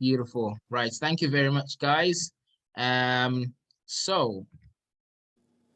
Beautiful. Right. Thank you very much, guys. Um, so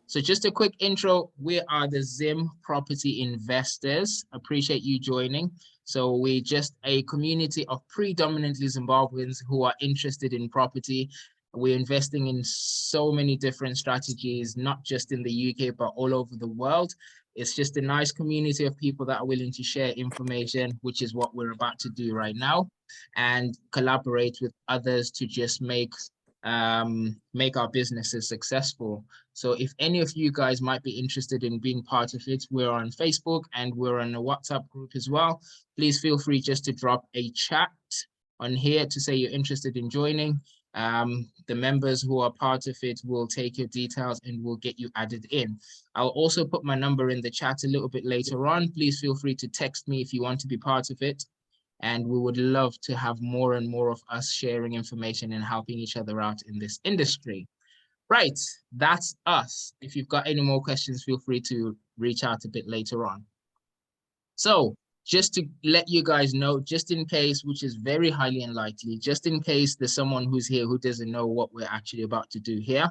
just a quick intro. We are the Zim Property Investors. Appreciate you joining. So we're just a community of predominantly Zimbabweans who are interested in property. We're investing in so many different strategies, not just in the UK, but all over the world. It's just a nice community of people that are willing to share information, which is what we're about to do right now, and collaborate with others to just make our businesses successful. So if any of you guys might be interested in being part of it, we're on Facebook and we're on a WhatsApp group as well. Please feel free just to drop a chat on here to say you're interested in joining. The members who are part of it will take your details and will get you added in. I'll also put my number in the chat a little bit later on. Please feel free to text me if you want to be part of it. And we would love to have more and more of us sharing information and helping each other out in this industry. Right, that's us. If you've got any more questions, feel free to reach out a bit later on. So just to let you guys know, just in case, which is very highly unlikely, just in case there's someone who's here who doesn't know what we're actually about to do here,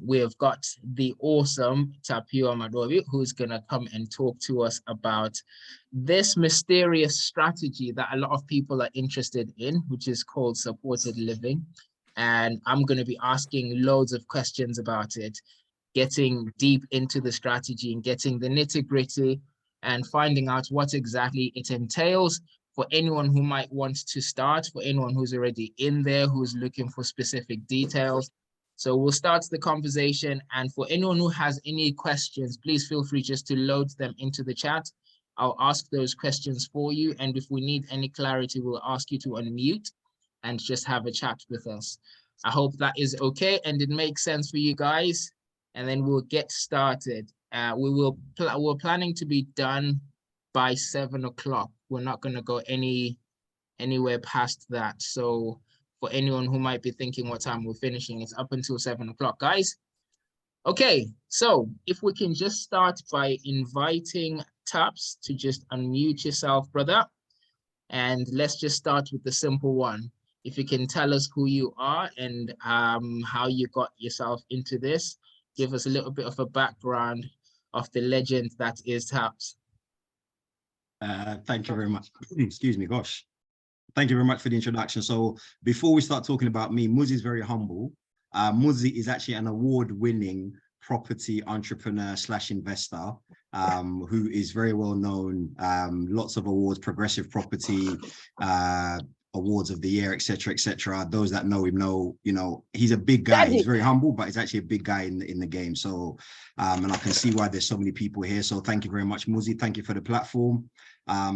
we have got the awesome Tapiwa Madovi, who's going to come and talk to us about this mysterious strategy that a lot of people are interested in, which is called supported living. And I'm going to be asking loads of questions about it, getting deep into the strategy and getting the nitty-gritty and finding out what exactly it entails for anyone who might want to start, for anyone who's already in there, who's looking for specific details. So we'll start the conversation, and for anyone who has any questions, please feel free just to load them into the chat. I'll ask those questions for you, and if we need any clarity, we'll ask you to unmute and just have a chat with us. I hope that is okay and it makes sense for you guys, and then we'll get started. We're planning to be done by 7 o'clock. We're not going to go anywhere past that. So for anyone who might be thinking what time we're finishing, it's up until 7 o'clock, guys. Okay, so if we can just start by inviting Taps to just unmute yourself, brother. And let's just start with the simple one. If you can tell us who you are and how you got yourself into this, give us a little bit of a background of the legend that is Taps. Thank you very much. Excuse me, gosh. Thank you very much for the introduction. So before we start talking about me, Muzzie is very humble. Muzzie is actually an award-winning property entrepreneur / investor who is very well known, lots of awards, progressive property, awards of the year, etc., etc. Those that know him know, you know, he's a big guy. He's very humble, but he's actually a big guy in the game. So, and I can see why there's so many people here. So thank you very much, Muzzie. Thank you for the platform.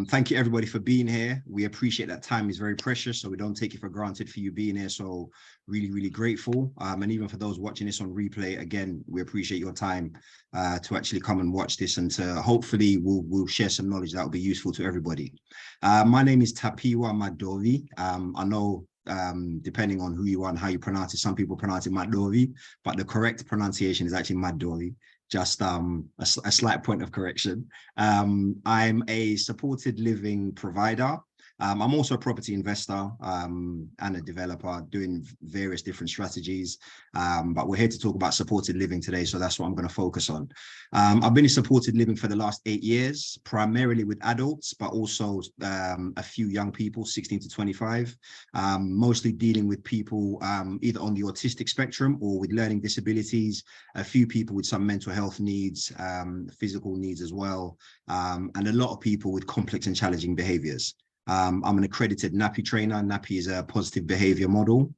Thank you everybody for being here. We appreciate that time is very precious, so we don't take it for granted for you being here. So really, really grateful. And even for those watching this on replay, again, we appreciate your time to actually come and watch this, and to hopefully we'll share some knowledge that will be useful to everybody. My name is Tapiwa Madovi. I know depending on who you are and how you pronounce it, some people pronounce it Madovi, but the correct pronunciation is actually Madovi. Just a slight point of correction. I'm a supported living provider. I'm also a property investor and a developer doing various different strategies, but we're here to talk about supported living today, so that's what I'm going to focus on. I've been in supported living for the last 8 years, primarily with adults, but also a few young people, 16 to 25, mostly dealing with people either on the autistic spectrum or with learning disabilities, a few people with some mental health needs, physical needs as well, and a lot of people with complex and challenging behaviors. I'm an accredited NAPI trainer. NAPI is a positive behavior model.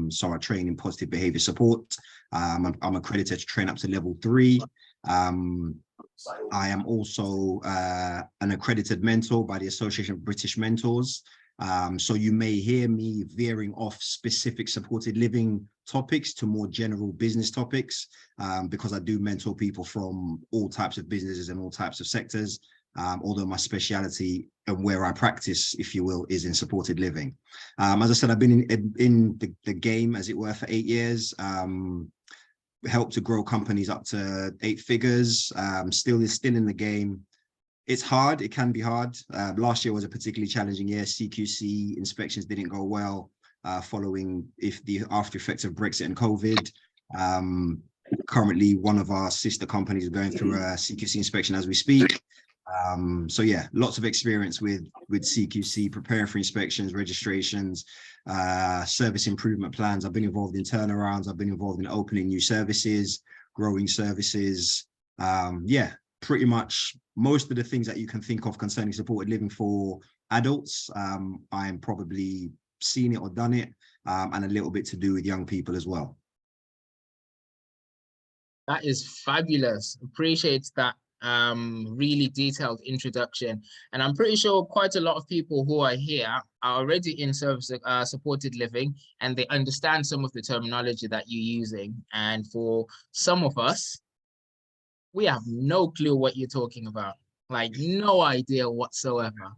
So I train in positive behavior support. I'm accredited to train up to level 3. I am also an accredited mentor by the Association of British Mentors. So you may hear me veering off specific supported living topics to more general business topics, because I do mentor people from all types of businesses and all types of sectors. Although my speciality and where I practice, if you will, is in supported living. As I said, I've been in the game, as it were, for 8 years, helped to grow companies up to 8 figures, still in the game. It's hard, it can be hard. Last year was a particularly challenging year. CQC inspections didn't go well. following the after effects of Brexit and COVID. Currently, one of our sister companies is going through a CQC inspection as we speak. So yeah, lots of experience with CQC, preparing for inspections, registrations, service improvement plans. I've been involved in turnarounds. I've been involved in opening new services, growing services. Yeah, pretty much most of the things that you can think of concerning supported living for adults. I'm probably seen it or done it, and a little bit to do with young people as well. That is fabulous. Appreciate that really detailed introduction. And I'm pretty sure quite a lot of people who are here are already in service supported living, and they understand some of the terminology that you're using. And for some of us, we have no clue what you're talking about, like no idea whatsoever.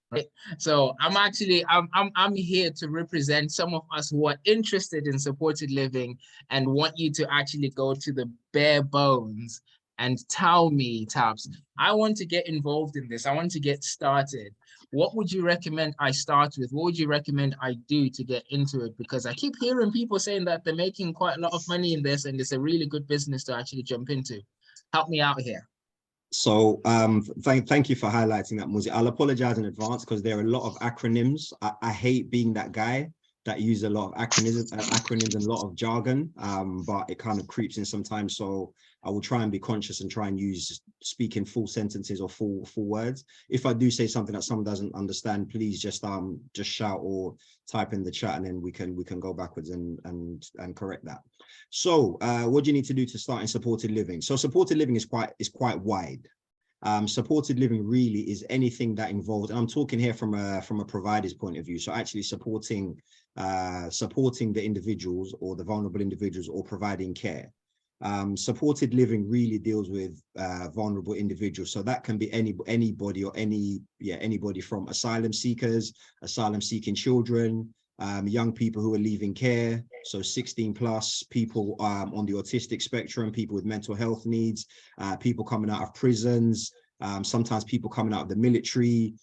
Right? So I'm here to represent some of us who are interested in supported living and want you to actually go to the bare bones and tell me, Tabs, I want to get involved in this. I want to get started. What would you recommend I start with? What would you recommend I do to get into it? Because I keep hearing people saying that they're making quite a lot of money in this and it's a really good business to actually jump into. Help me out here. So thank you for highlighting that, Muzzie. I'll apologize in advance because there are a lot of acronyms. I hate being that guy that uses a lot of acronyms and a lot of jargon, but it kind of creeps in sometimes. So I will try and be conscious and try and speak in full sentences or full words. If I do say something that someone doesn't understand, please just shout or type in the chat, and then we can go backwards and correct that. So what do you need to do to start in supported living? So supported living is quite wide. Supported living really is anything that involves, and I'm talking here from a provider's point of view, so actually supporting the individuals or the vulnerable individuals or providing care. Supported living really deals with vulnerable individuals, so that can be anybody or anybody from asylum seekers, asylum seeking children, young people who are leaving care, so 16 plus, people on the autistic spectrum, people with mental health needs, people coming out of prisons, sometimes people coming out of the military,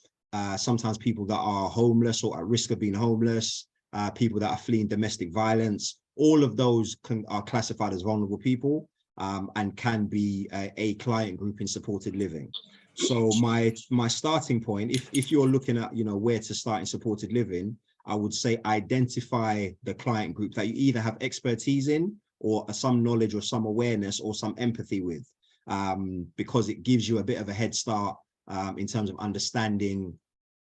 sometimes people that are homeless or at risk of being homeless, people that are fleeing domestic violence. All of those are classified as vulnerable people, and can be a client group in supported living. So my starting point, if you're looking at where to start in supported living, I would say identify the client group that you either have expertise in or some knowledge or some awareness or some empathy with, because it gives you a bit of a head start in terms of understanding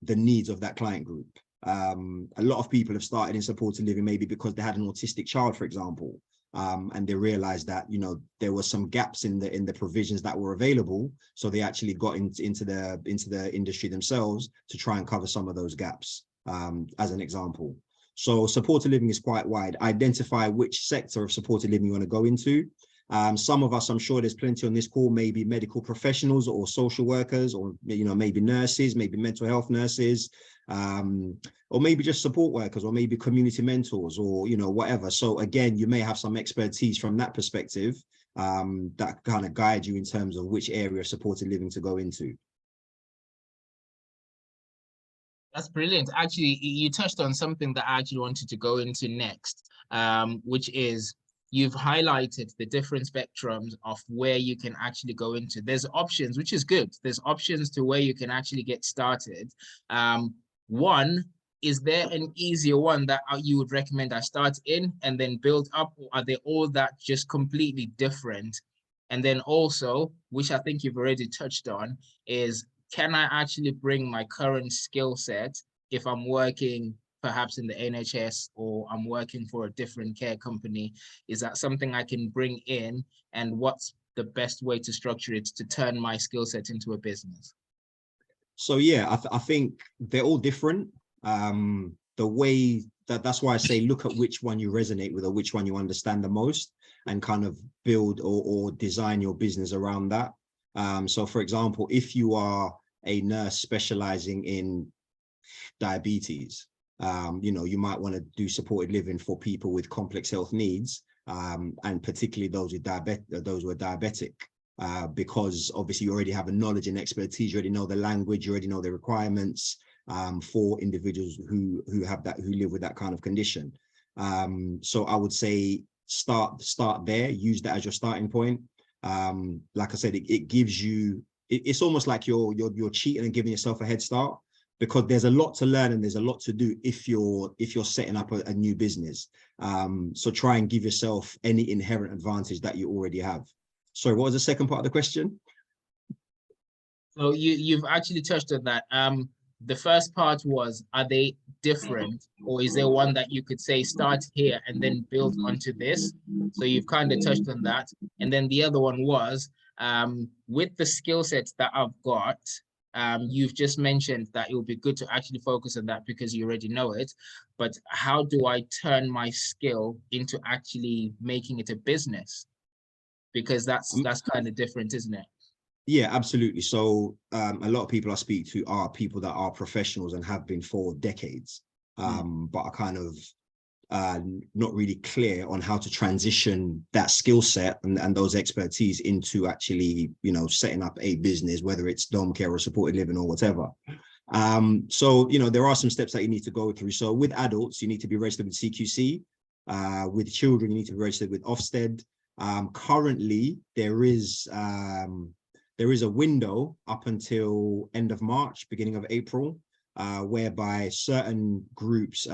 the needs of that client group. A lot of people have started in supported living maybe because they had an autistic child, for example, and they realized that there were some gaps in the provisions that were available, so they actually got into the industry themselves to try and cover some of those gaps, as an example. So supported living is quite wide. Identify which sector of supported living you want to go into. Some of us, I'm sure there's plenty on this call, maybe medical professionals or social workers, or maybe nurses, maybe mental health nurses, or maybe just support workers, or maybe community mentors, or whatever. So again, you may have some expertise from that perspective, that kind of guide you in terms of which area of supported living to go into. That's brilliant. Actually, you touched on something that I actually wanted to go into next, which is you've highlighted the different spectrums of where you can actually go into. There's options, which is good. There's options to where you can actually get started. One, is there an easier one that you would recommend I start in and then build up, or are they all that just completely different? And then also, which I think you've already touched on, is can I actually bring my current skill set if I'm working perhaps in the NHS or I'm working for a different care company? Is that something I can bring in, and what's the best way to structure it to turn my skill set into a business? So yeah, I think they're all different. The way that's why I say look at which one you resonate with or which one you understand the most, and kind of build or design your business around that. So for example, if you are a nurse specializing in diabetes, you might want to do supported living for people with complex health needs, and particularly those who are diabetic, because obviously you already have a knowledge and expertise, you already know the language, you already know the requirements, for individuals who live with that kind of condition. So I would say start there, use that as your starting point. Like I said, it gives you, it's almost like you're cheating and giving yourself a head start, because there's a lot to learn and there's a lot to do if you're setting up a new business. So try and give yourself any inherent advantage that you already have. Sorry, what was the second part of the question? So you've actually touched on that. The first part was, are they different, or is there one that you could say start here and then build onto this? So you've kind of touched on that. And then the other one was, with the skill sets that I've got, you've just mentioned that it would be good to actually focus on that because you already know it. But how do I turn my skill into actually making it a business? Because that's kind of different, isn't it? Yeah, absolutely. So a lot of people I speak to are people that are professionals and have been for decades, but are kind of not really clear on how to transition that skill set and those expertise into actually, setting up a business, whether it's dom care or supported living or whatever. So, there are some steps that you need to go through. So with adults, you need to be registered with CQC. With children, you need to be registered with Ofsted. Currently, there is a window up until end of March, beginning of April, whereby certain groups,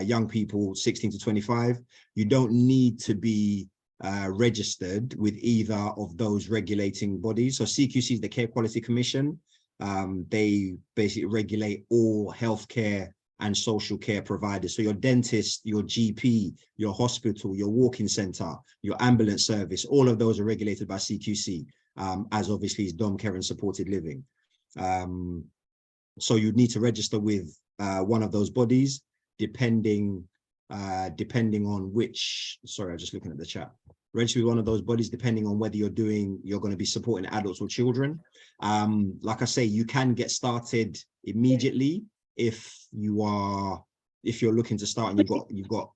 young people 16 to 25, you don't need to be registered with either of those regulating bodies. So CQC is the Care Quality Commission. They basically regulate all healthcare and social care providers. So your dentist, your GP, your hospital, your walk-in center, your ambulance service, all of those are regulated by CQC. As obviously is dom care and supported living. So you'd need to register with one of those bodies, depending on which, sorry, I'm just looking at the chat. Register with one of those bodies, depending on whether you're going to be supporting adults or children. Like I say, you can get started immediately if you're looking to start and you've got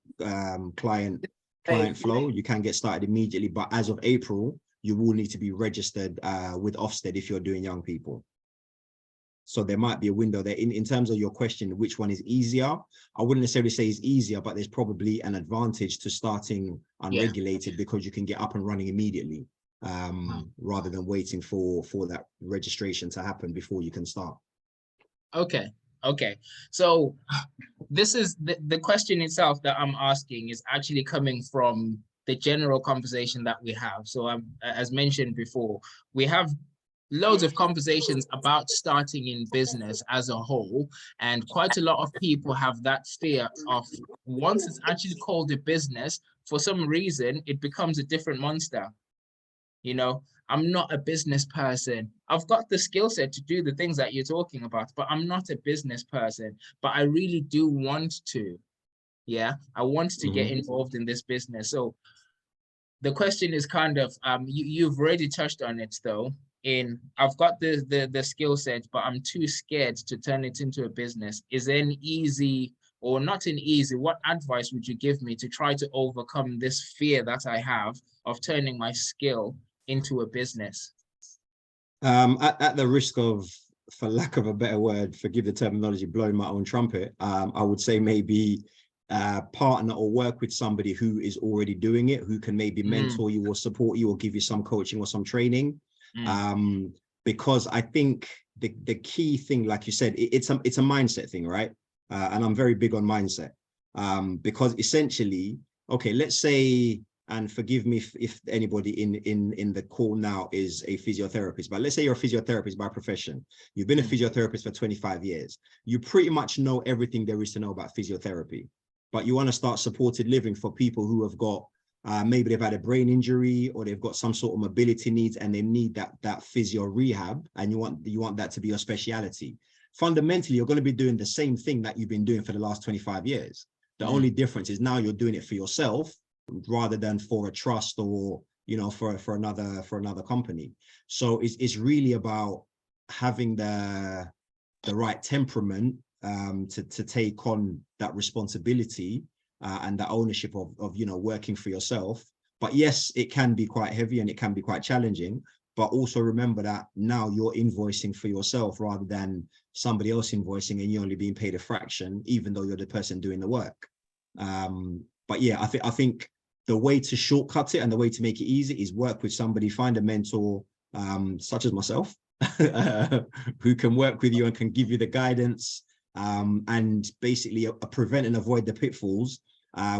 client flow. You can get started immediately, but as of April, you will need to be registered with Ofsted if you're doing young people. So there might be a window there. In terms of your question, which one is easier? I wouldn't necessarily say it's easier, but there's probably an advantage to starting unregulated because you can get up and running immediately, rather than waiting for that registration to happen before you can start. Okay. So this is the question itself that I'm asking is actually coming from the general conversation that we have. So as mentioned before, we have loads of conversations about starting in business as a whole, and quite a lot of people have that fear of once it's actually called a business, for some reason, it becomes a different monster. I'm not a business person. I've got the skill set to do the things that you're talking about, but I'm not a business person, but I really do want to. Yeah, I want to get involved in this business. So the question is kind of, you've already touched on it though, I've got the skill set, but I'm too scared to turn it into a business. Is there an easy, or not an easy, what advice would you give me to try to overcome this fear that I have of turning my skill into a business? At the risk of, for lack of a better word, forgive the terminology, blowing my own trumpet, I would say maybe partner or work with somebody who is already doing it, who can maybe mentor you or support you or give you some coaching or some training. Because I think the key thing, like you said, it's a mindset thing, right? And I'm very big on mindset, because essentially, okay, let's say, and forgive me if anybody in the call now is a physiotherapist, but let's say you're a physiotherapist by profession. You've been a physiotherapist for 25 years. You pretty much know everything there is to know about physiotherapy, but you want to start supported living for people who have got, maybe they've had a brain injury or they've got some sort of mobility needs and they need that physio rehab, and you want that to be your speciality. Fundamentally, you're going to be doing the same thing that you've been doing for the last 25 years. The only difference is now you're doing it for yourself rather than for a trust or, for another company. So it's really about having the right temperament to take on that responsibility and that ownership of working for yourself. But yes, it can be quite heavy and it can be quite challenging, but also remember that now you're invoicing for yourself rather than somebody else invoicing and you're only being paid a fraction, even though you're the person doing the work. But yeah, I think the way to shortcut it and the way to make it easy is work with somebody, find a mentor, such as myself, who can work with you and can give you the guidance, and basically prevent and avoid the pitfalls,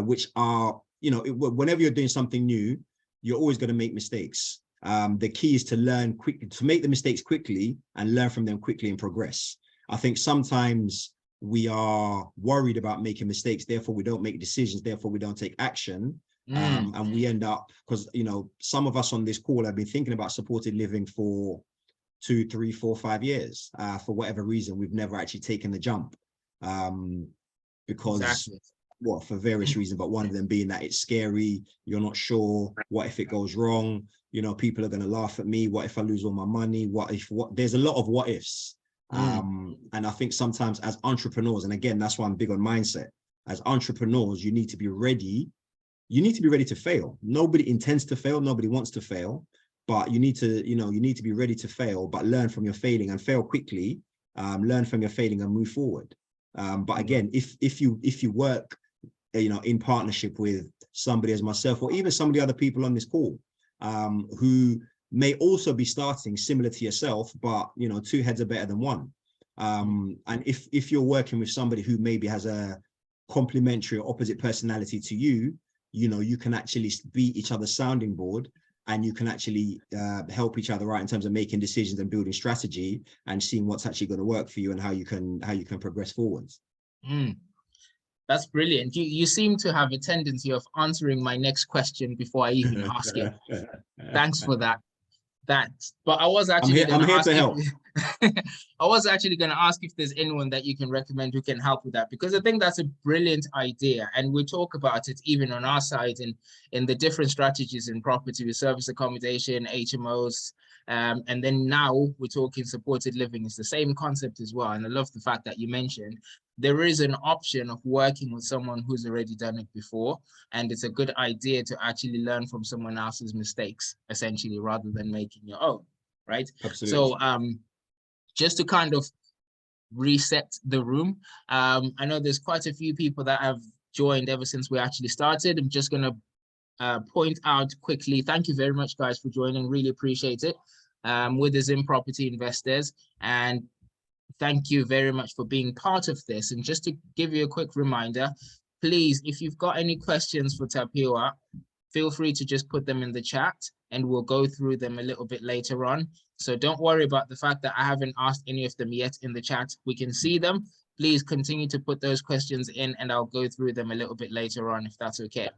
which are, whenever you're doing something new, you're always going to make mistakes. The key is to learn quickly, to make the mistakes quickly and learn from them quickly and progress. I think sometimes we are worried about making mistakes, therefore we don't make decisions, therefore we don't take action. And we end up, because some of us on this call have been thinking about supported living for 2, 3, 4, 5 years. For whatever reason, we've never actually taken the jump, because Exactly. well, for various reasons, but one of them being that it's scary. You're not sure. What if it goes wrong? People are going to laugh at me. What if I lose all my money? There's a lot of what ifs. And I think sometimes as entrepreneurs, and again, that's why I'm big on mindset. As entrepreneurs, you need to be ready. You need to be ready to fail. Nobody intends to fail. Nobody wants to fail, but you need to, be ready to fail, but learn from your failing and fail quickly. Learn from your failing and move forward. But again, if you work, in partnership with somebody as myself, or even some of the other people on this call, who may also be starting similar to yourself, but 2 heads are better than one. And if you're working with somebody who maybe has a complementary or opposite personality to you, you can actually be each other's sounding board, and you can actually help each other out in terms of making decisions and building strategy and seeing what's actually going to work for you and how you can progress forwards. That's brilliant. You seem to have a tendency of answering my next question before I even ask it. Thanks for that. But I was actually I'm here to help. I was actually going to ask if there's anyone that you can recommend who can help with that, because I think that's a brilliant idea, and we talk about it even on our side in the different strategies in property with service accommodation, HMOs, and then now we're talking supported living. It's the same concept as well, and I love the fact that you mentioned there is an option of working with someone who's already done it before, and it's a good idea to actually learn from someone else's mistakes, essentially, rather than making your own, right? Absolutely. So just to kind of reset the room, I know there's quite a few people that have joined ever since we actually started. I'm just going to point out quickly, thank you very much, guys, for joining. Really appreciate it. With the Zim Property Investors, and thank you very much for being part of this. And just to give you a quick reminder, please, if you've got any questions for Tapiwa, feel free to just put them in the chat and we'll go through them a little bit later on. So don't worry about the fact that I haven't asked any of them yet in the chat. We can see them. Please continue to put those questions in and I'll go through them a little bit later on if that's okay.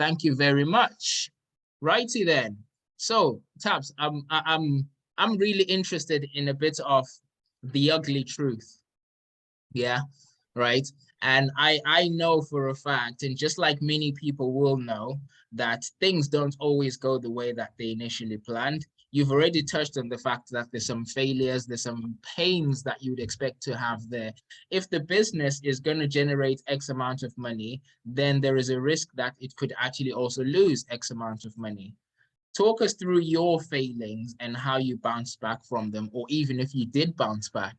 Thank you very much. Righty then. So Taps, I'm really interested in a bit of the ugly truth. Yeah, right. And I know for a fact, and just like many people will know, that things don't always go the way that they initially planned. You've already touched on the fact that there's some failures, there's some pains that you'd expect to have there. If the business is going to generate X amount of money, then there is a risk that it could actually also lose X amount of money. Talk us through your failings and how you bounced back from them, or even if you did bounce back.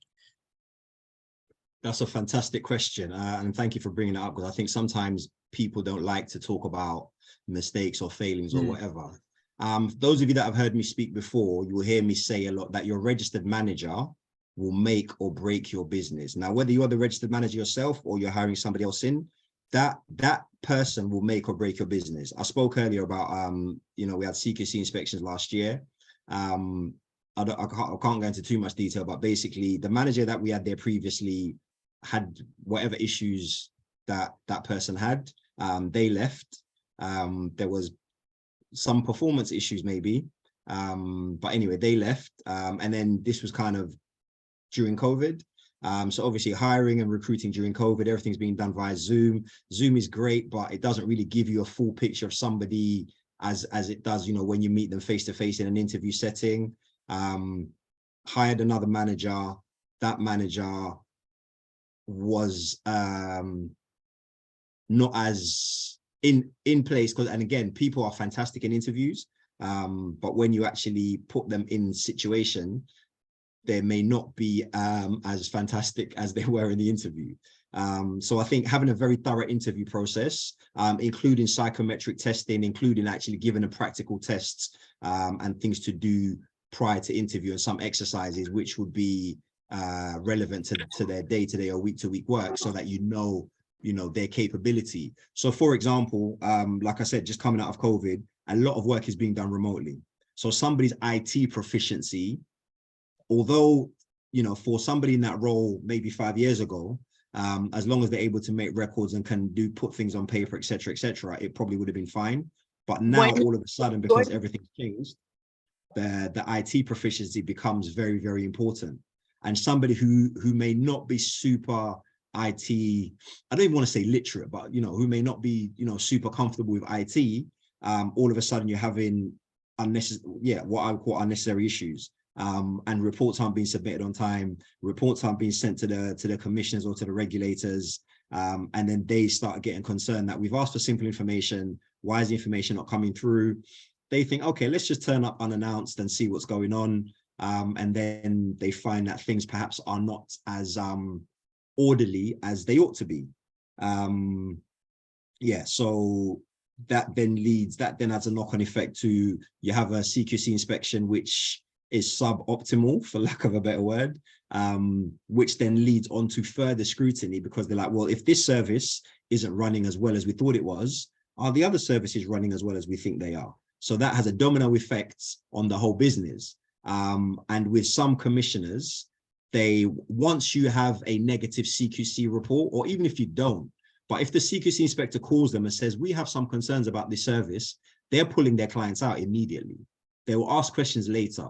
That's a fantastic question. And thank you for bringing it up, because I think sometimes people don't like to talk about mistakes or failings or whatever. Those of you that have heard me speak before, you will hear me say a lot that your registered manager will make or break your business. Now, whether you're the registered manager yourself or you're hiring somebody else in, that person will make or break your business. I spoke earlier about, we had CQC inspections last year. I can't go into too much detail, but basically the manager that we had there previously had whatever issues that person had. They left. There was some performance issues maybe, but anyway, they left. And then this was kind of during COVID. So obviously hiring and recruiting during COVID, everything's being done via Zoom. Zoom is great, but it doesn't really give you a full picture of somebody as it does, when you meet them face to face in an interview setting. Hired another manager. That manager was not as in place, and again, people are fantastic in interviews, But when you actually put them in situation, they may not be as fantastic as they were in the interview. So I think having a very thorough interview process, including psychometric testing, including actually giving them practical tests and things to do prior to interview, and some exercises which would be relevant to their day-to-day or week-to-week work, so that you know their capability. So for example, like I said, just coming out of COVID, a lot of work is being done remotely. So somebody's IT proficiency, although, for somebody in that role maybe 5 years ago, as long as they're able to make records and can put things on paper, et cetera, it probably would have been fine. But now all of a sudden, because everything's changed, the IT proficiency becomes very, very important. And somebody who may not be super IT, I don't even want to say literate, but who may not be super comfortable with IT, all of a sudden you're having what I would call unnecessary issues. And reports aren't being submitted on time, reports aren't being sent to the commissioners or to the regulators, and then they start getting concerned that we've asked for simple information, why is the information not coming through? They think, okay, let's just turn up unannounced and see what's going on, and then they find that things perhaps are not as orderly as they ought to be. So that then has a knock-on effect to, you have a CQC inspection which is suboptimal, for lack of a better word, which then leads on to further scrutiny, because they're like, well, if this service isn't running as well as we thought it was, are the other services running as well as we think they are? So that has a domino effect on the whole business. And with some commissioners, once you have a negative CQC report, or even if you don't, but if the CQC inspector calls them and says, we have some concerns about this service, they're pulling their clients out immediately. They will ask questions later,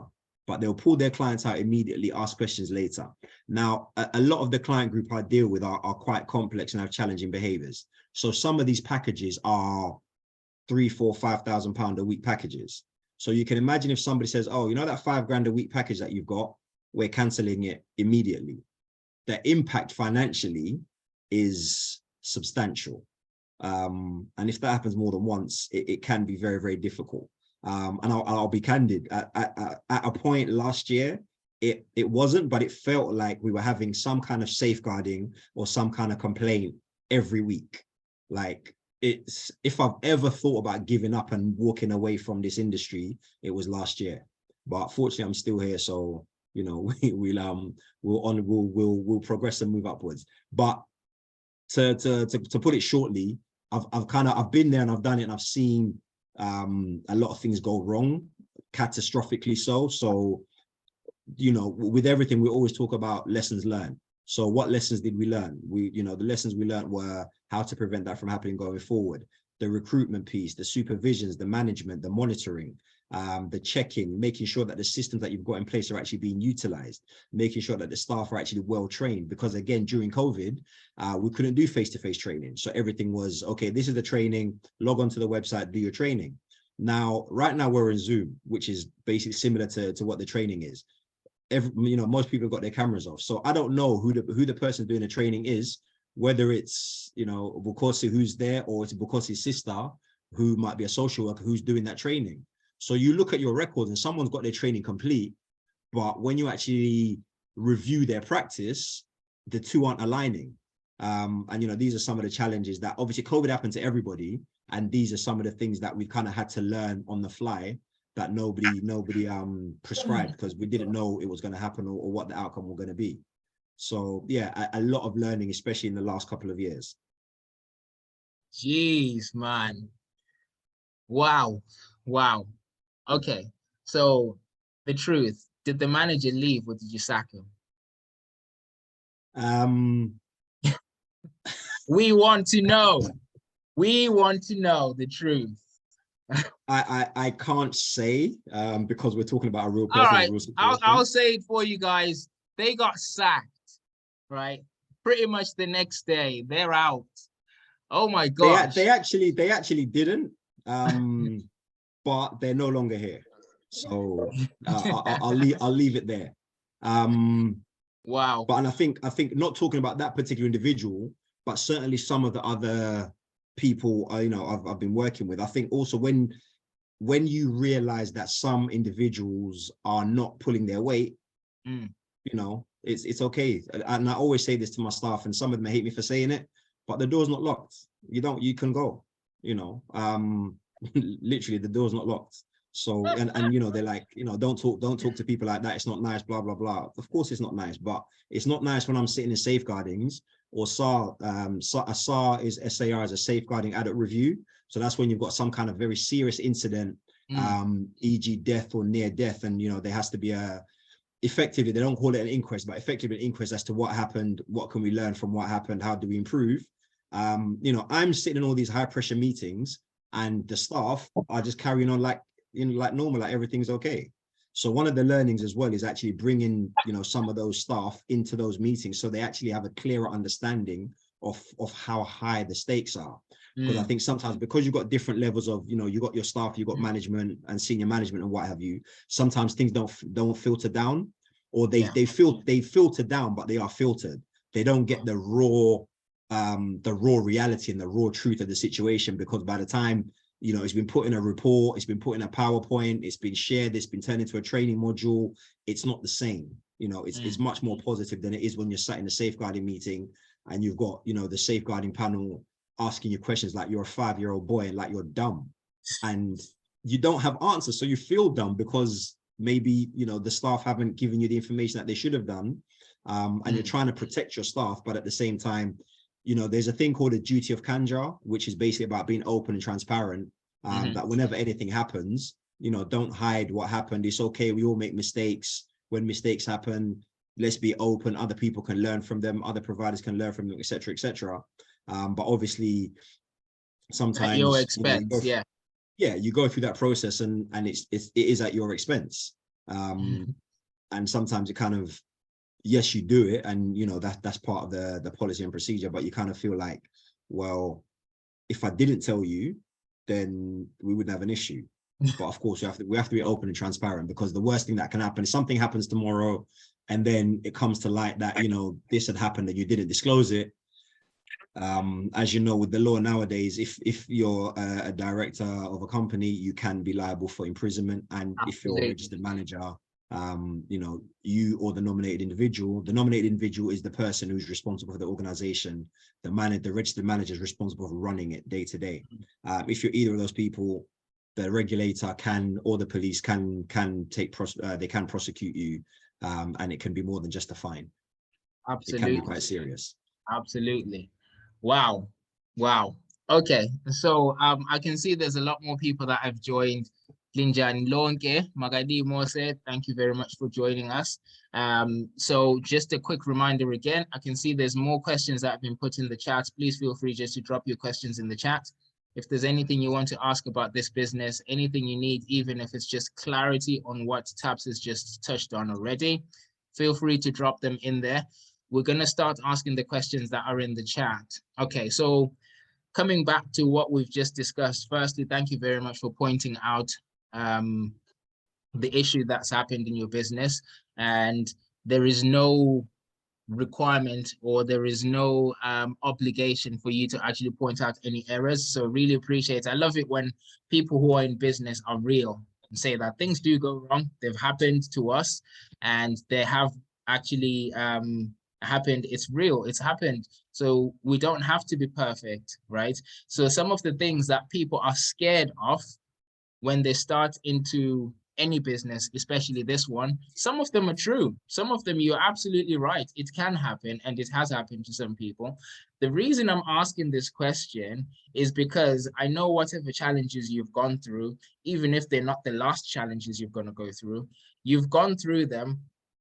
but they'll pull their clients out immediately, ask questions later. Now, a lot of the client group I deal with are quite complex and have challenging behaviors. So some of these packages are £3,000, £4,000, £5,000 a week packages. So you can imagine if somebody says, oh, that £5,000 a week package that you've got, we're cancelling it immediately. The impact financially is substantial. And if that happens more than once, it can be very, very difficult. And I'll be candid, at a point last year, it wasn't, but it felt like we were having some kind of safeguarding or some kind of complaint every week. Like, if I've ever thought about giving up and walking away from this industry, it was last year. But fortunately, I'm still here, so we'll progress and move upwards. But to put it shortly, I've been there and I've done it, and I've seen a lot of things go wrong, catastrophically so. So, with everything, we always talk about lessons learned. So what lessons did we learn? The lessons we learned were how to prevent that from happening going forward. The recruitment piece, the supervisions, the management, the monitoring, the checking, making sure that the systems that you've got in place are actually being utilized, making sure that the staff are actually well trained. Because again, during COVID, we couldn't do face-to-face training. So everything was, okay, this is the training, log on to the website, do your training. Now, right now we're in Zoom, which is basically similar to what the training is. Most people have got their cameras off. So I don't know who the person doing the training is, whether it's, Bukosi who's there, or it's Bukosi's sister, who might be a social worker who's doing that training. So you look at your records and someone's got their training complete, but when you actually review their practice, the two aren't aligning. And these are some of the challenges that obviously COVID happened to everybody. And these are some of the things that we kind of had to learn on the fly, that nobody prescribed, because we didn't know it was going to happen or what the outcome was going to be. So yeah, a lot of learning, especially in the last couple of years. Jeez, man. Wow. Okay, so the truth, did the manager leave or did you sack him? We want to know. We want to know the truth. I can't say, because we're talking about a real person. All right, I'll say it for you guys. They got sacked, right? Pretty much the next day, they're out. Oh my gosh. They actually didn't, but they're no longer here. So I'll leave it there. Wow. But and I think not talking about that particular individual, but certainly some of the other people I've been working with. I think also when when you realize that some individuals are not pulling their weight, you know, it's okay. And I always say this to my staff, and some of them hate me for saying it, but the door's not locked. You can go, you know, literally the door's not locked. So, and you know, they're like, you know, don't talk to people like that. It's not nice, blah, blah, blah. Of course it's not nice, but it's not nice when I'm sitting in safeguardings or SAR. A SAR is SAR, is a safeguarding adult review. So that's when you've got some kind of very serious incident, e.g. death or near death. And, you know, there has to be effectively, they don't call it an inquest, but effectively an inquest as to what happened, what can we learn from what happened, how do we improve? You know, I'm sitting in all these high pressure meetings and the staff are just carrying on like, you know, like normal, like everything's okay. So one of the learnings as well is actually bringing, you know, some of those staff into those meetings so they actually have a clearer understanding of how high the stakes are. Because I think sometimes, because you've got different levels of, you know, you got your staff, you've got management and senior management and what have you, sometimes things don't filter down, or they filter down, but they are filtered. They don't get the raw reality and the raw truth of the situation, because by the time, you know, it's been put in a report, it's been put in a PowerPoint, it's been shared, it's been turned into a training module, it's not the same. You know, it's much more positive than it is when you're sat in a safeguarding meeting and you've got, you know, the safeguarding panel asking you questions like you're a 5-year-old boy and like you're dumb and you don't have answers. So you feel dumb because maybe, you know, the staff haven't given you the information that they should have done. And you're trying to protect your staff, but at the same time, you know, there's a thing called a duty of candor, which is basically about being open and transparent, that whenever anything happens, you know, don't hide what happened. It's okay. We all make mistakes. When mistakes happen, let's be open. Other people can learn from them. Other providers can learn from them, et cetera, et cetera. But obviously, sometimes at your expense, you know, you go through that process, and it is at your expense. And sometimes it kind of, yes, you do it, and you know that's part of the policy and procedure. But you kind of feel like, well, if I didn't tell you, then we wouldn't have an issue. But of course, we have to be open and transparent, because the worst thing that can happen is something happens tomorrow, and then it comes to light that, you know, this had happened and you didn't disclose it. As you know, with the law nowadays, if you're a director of a company, you can be liable for imprisonment. And if you're a registered manager, you know, you or the nominated individual is the person who's responsible for the organization. The registered manager is responsible for running it day to day. If you're either of those people, the regulator can, or the police can prosecute you, and it can be more than just a fine. Absolutely. It can be quite serious. Absolutely. Wow. Okay, so I can see there's a lot more people that have joined. Linjan Lonke, Magadi Mose, thank you very much for joining us. So just a quick reminder again, I can see there's more questions that have been put in the chat. Please feel free just to drop your questions in the chat. If there's anything you want to ask about this business, anything you need, even if it's just clarity on what Taps has just touched on already, feel free to drop them in there. We're going to start asking the questions that are in the chat. Okay, so coming back to what we've just discussed, firstly, thank you very much for pointing out the issue that's happened in your business, and there is no requirement, or there is no obligation for you to actually point out any errors. So really appreciate it. I love it when people who are in business are real and say that things do go wrong. They've happened to us, and they have actually happened. It's real, it's happened. So we don't have to be perfect, right? So some of the things that people are scared of when they start into any business, especially this one, some of them are true. Some of them, you're absolutely right. It can happen, and it has happened to some people. The reason I'm asking this question is because I know whatever challenges you've gone through, even if they're not the last challenges you're going to go through, you've gone through them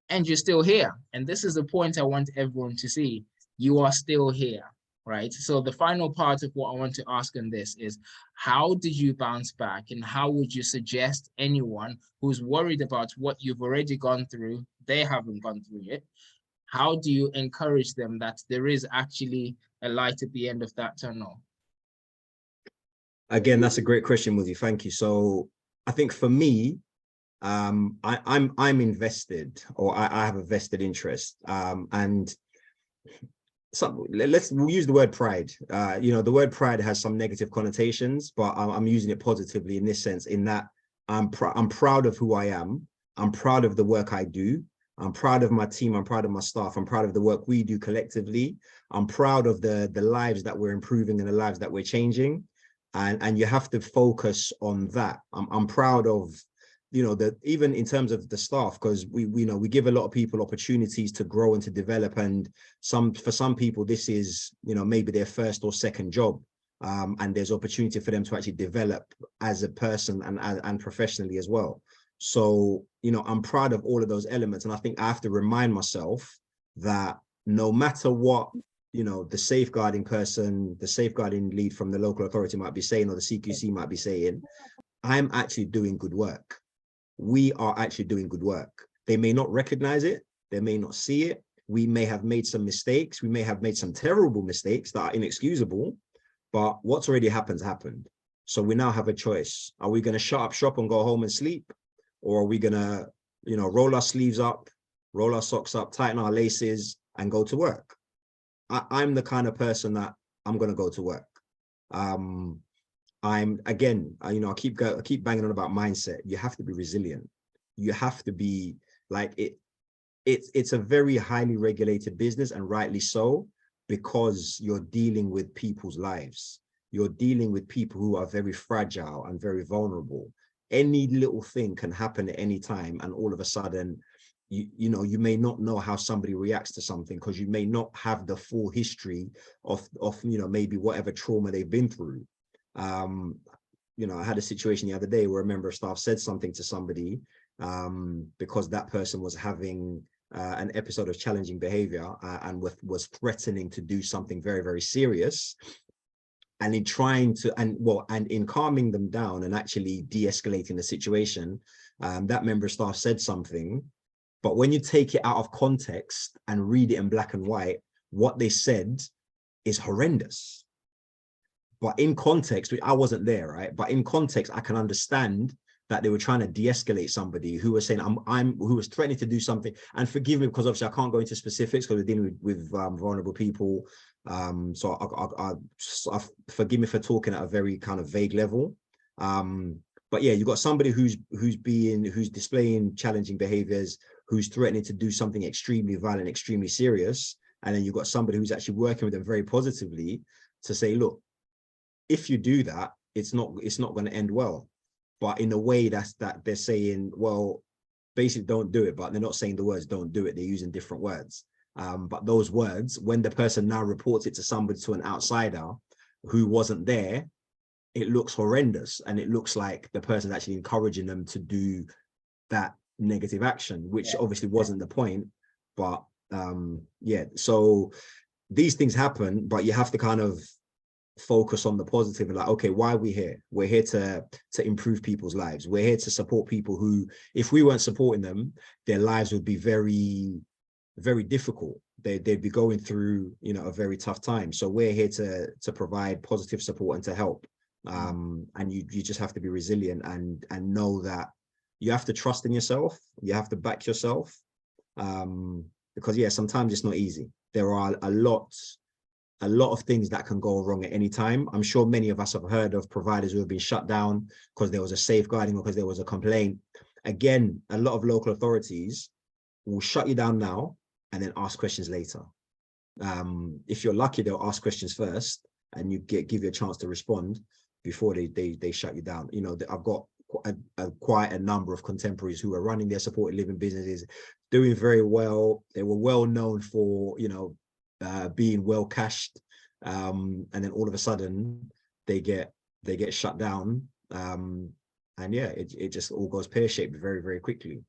and you're still here. And this is the point I want everyone to see. You are still here, right? So the final part of what I want to ask on this is, how did you bounce back, and how would you suggest anyone who's worried about what you've already gone through, they haven't gone through it, how do you encourage them that there is actually a light at the end of that tunnel? Again, that's a great question, Muzzie. Thank you. So I think for me, I'm invested, or I have a vested interest, and we'll use the word pride. You know, the word pride has some negative connotations, but I'm using it positively in this sense, in that I'm proud of who I am. I'm proud of the work I do. I'm proud of my team. I'm proud of my staff. I'm proud of the work we do collectively. I'm proud of the lives that we're improving and the lives that we're changing. And you have to focus on that. I'm proud of, you know, that even in terms of the staff, because we know we give a lot of people opportunities to grow and to develop, and for some people this is, you know, maybe their first or second job, and there's opportunity for them to actually develop as a person and professionally as well. So, you know, I'm proud of all of those elements, and I think I have to remind myself that no matter what, you know, the safeguarding person, the safeguarding lead from the local authority might be saying, or the CQC might be saying, I'm actually doing good work. We are actually doing good work. They may not recognize it. They may not see it. We may have made some mistakes. We may have made some terrible mistakes that are inexcusable, but what's already happened. So we now have a choice. Are we going to shut up shop and go home and sleep? Or are we going to, you know, roll our sleeves up, roll our socks up, tighten our laces and go to work? I'm the kind of person that I'm going to go to work. Again, you know, I keep banging on about mindset. You have to be resilient. You have to be like it's a very highly regulated business, and rightly so, because you're dealing with people's lives. You're dealing with people who are very fragile and very vulnerable. Any little thing can happen at any time, and all of a sudden, you know, you may not know how somebody reacts to something, because you may not have the full history of you know, maybe whatever trauma they've been through. You know, I had a situation the other day where a member of staff said something to somebody because that person was having an episode of challenging behavior and was threatening to do something very, very serious. And in trying to, and in calming them down and actually de-escalating the situation, that member of staff said something. But when you take it out of context and read it in black and white, what they said is horrendous. But in context, I wasn't there, right? But in context, I can understand that they were trying to de-escalate somebody who was saying, who was threatening to do something. And forgive me, because obviously I can't go into specifics because we're dealing with vulnerable people. So forgive me for talking at a very kind of vague level. But yeah, you've got somebody who's displaying challenging behaviors, who's threatening to do something extremely violent, extremely serious. And then you've got somebody who's actually working with them very positively to say, look, if you do that, it's not going to end well. But in a way that they're saying, well, basically don't do it, but they're not saying the words don't do it. They're using different words. But those words, when the person now reports it to somebody, to an outsider who wasn't there, it looks horrendous. And it looks like the person's actually encouraging them to do that negative action, which obviously wasn't the point. But yeah, so these things happen, but you have to kind of focus on the positive and like, okay, why are we here? We're here to improve people's lives. We're here to support people who, if we weren't supporting them, their lives would be very, very difficult. They'd be going through, you know, a very tough time. So we're here to provide positive support and to help. And you just have to be resilient and know that you have to trust in yourself. You have to back yourself. Because yeah, sometimes it's not easy. There are a lot of things that can go wrong at any time. I'm sure many of us have heard of providers who have been shut down because there was a safeguarding or because there was a complaint. Again, a lot of local authorities will shut you down now and then ask questions later. If you're lucky, they'll ask questions first and you give you a chance to respond before they shut you down. You know, I've got quite a number of contemporaries who are running their supported living businesses, doing very well. They were well known for, you know, being well cashed, and then all of a sudden they get shut down, and yeah, it just all goes pear-shaped very, very quickly.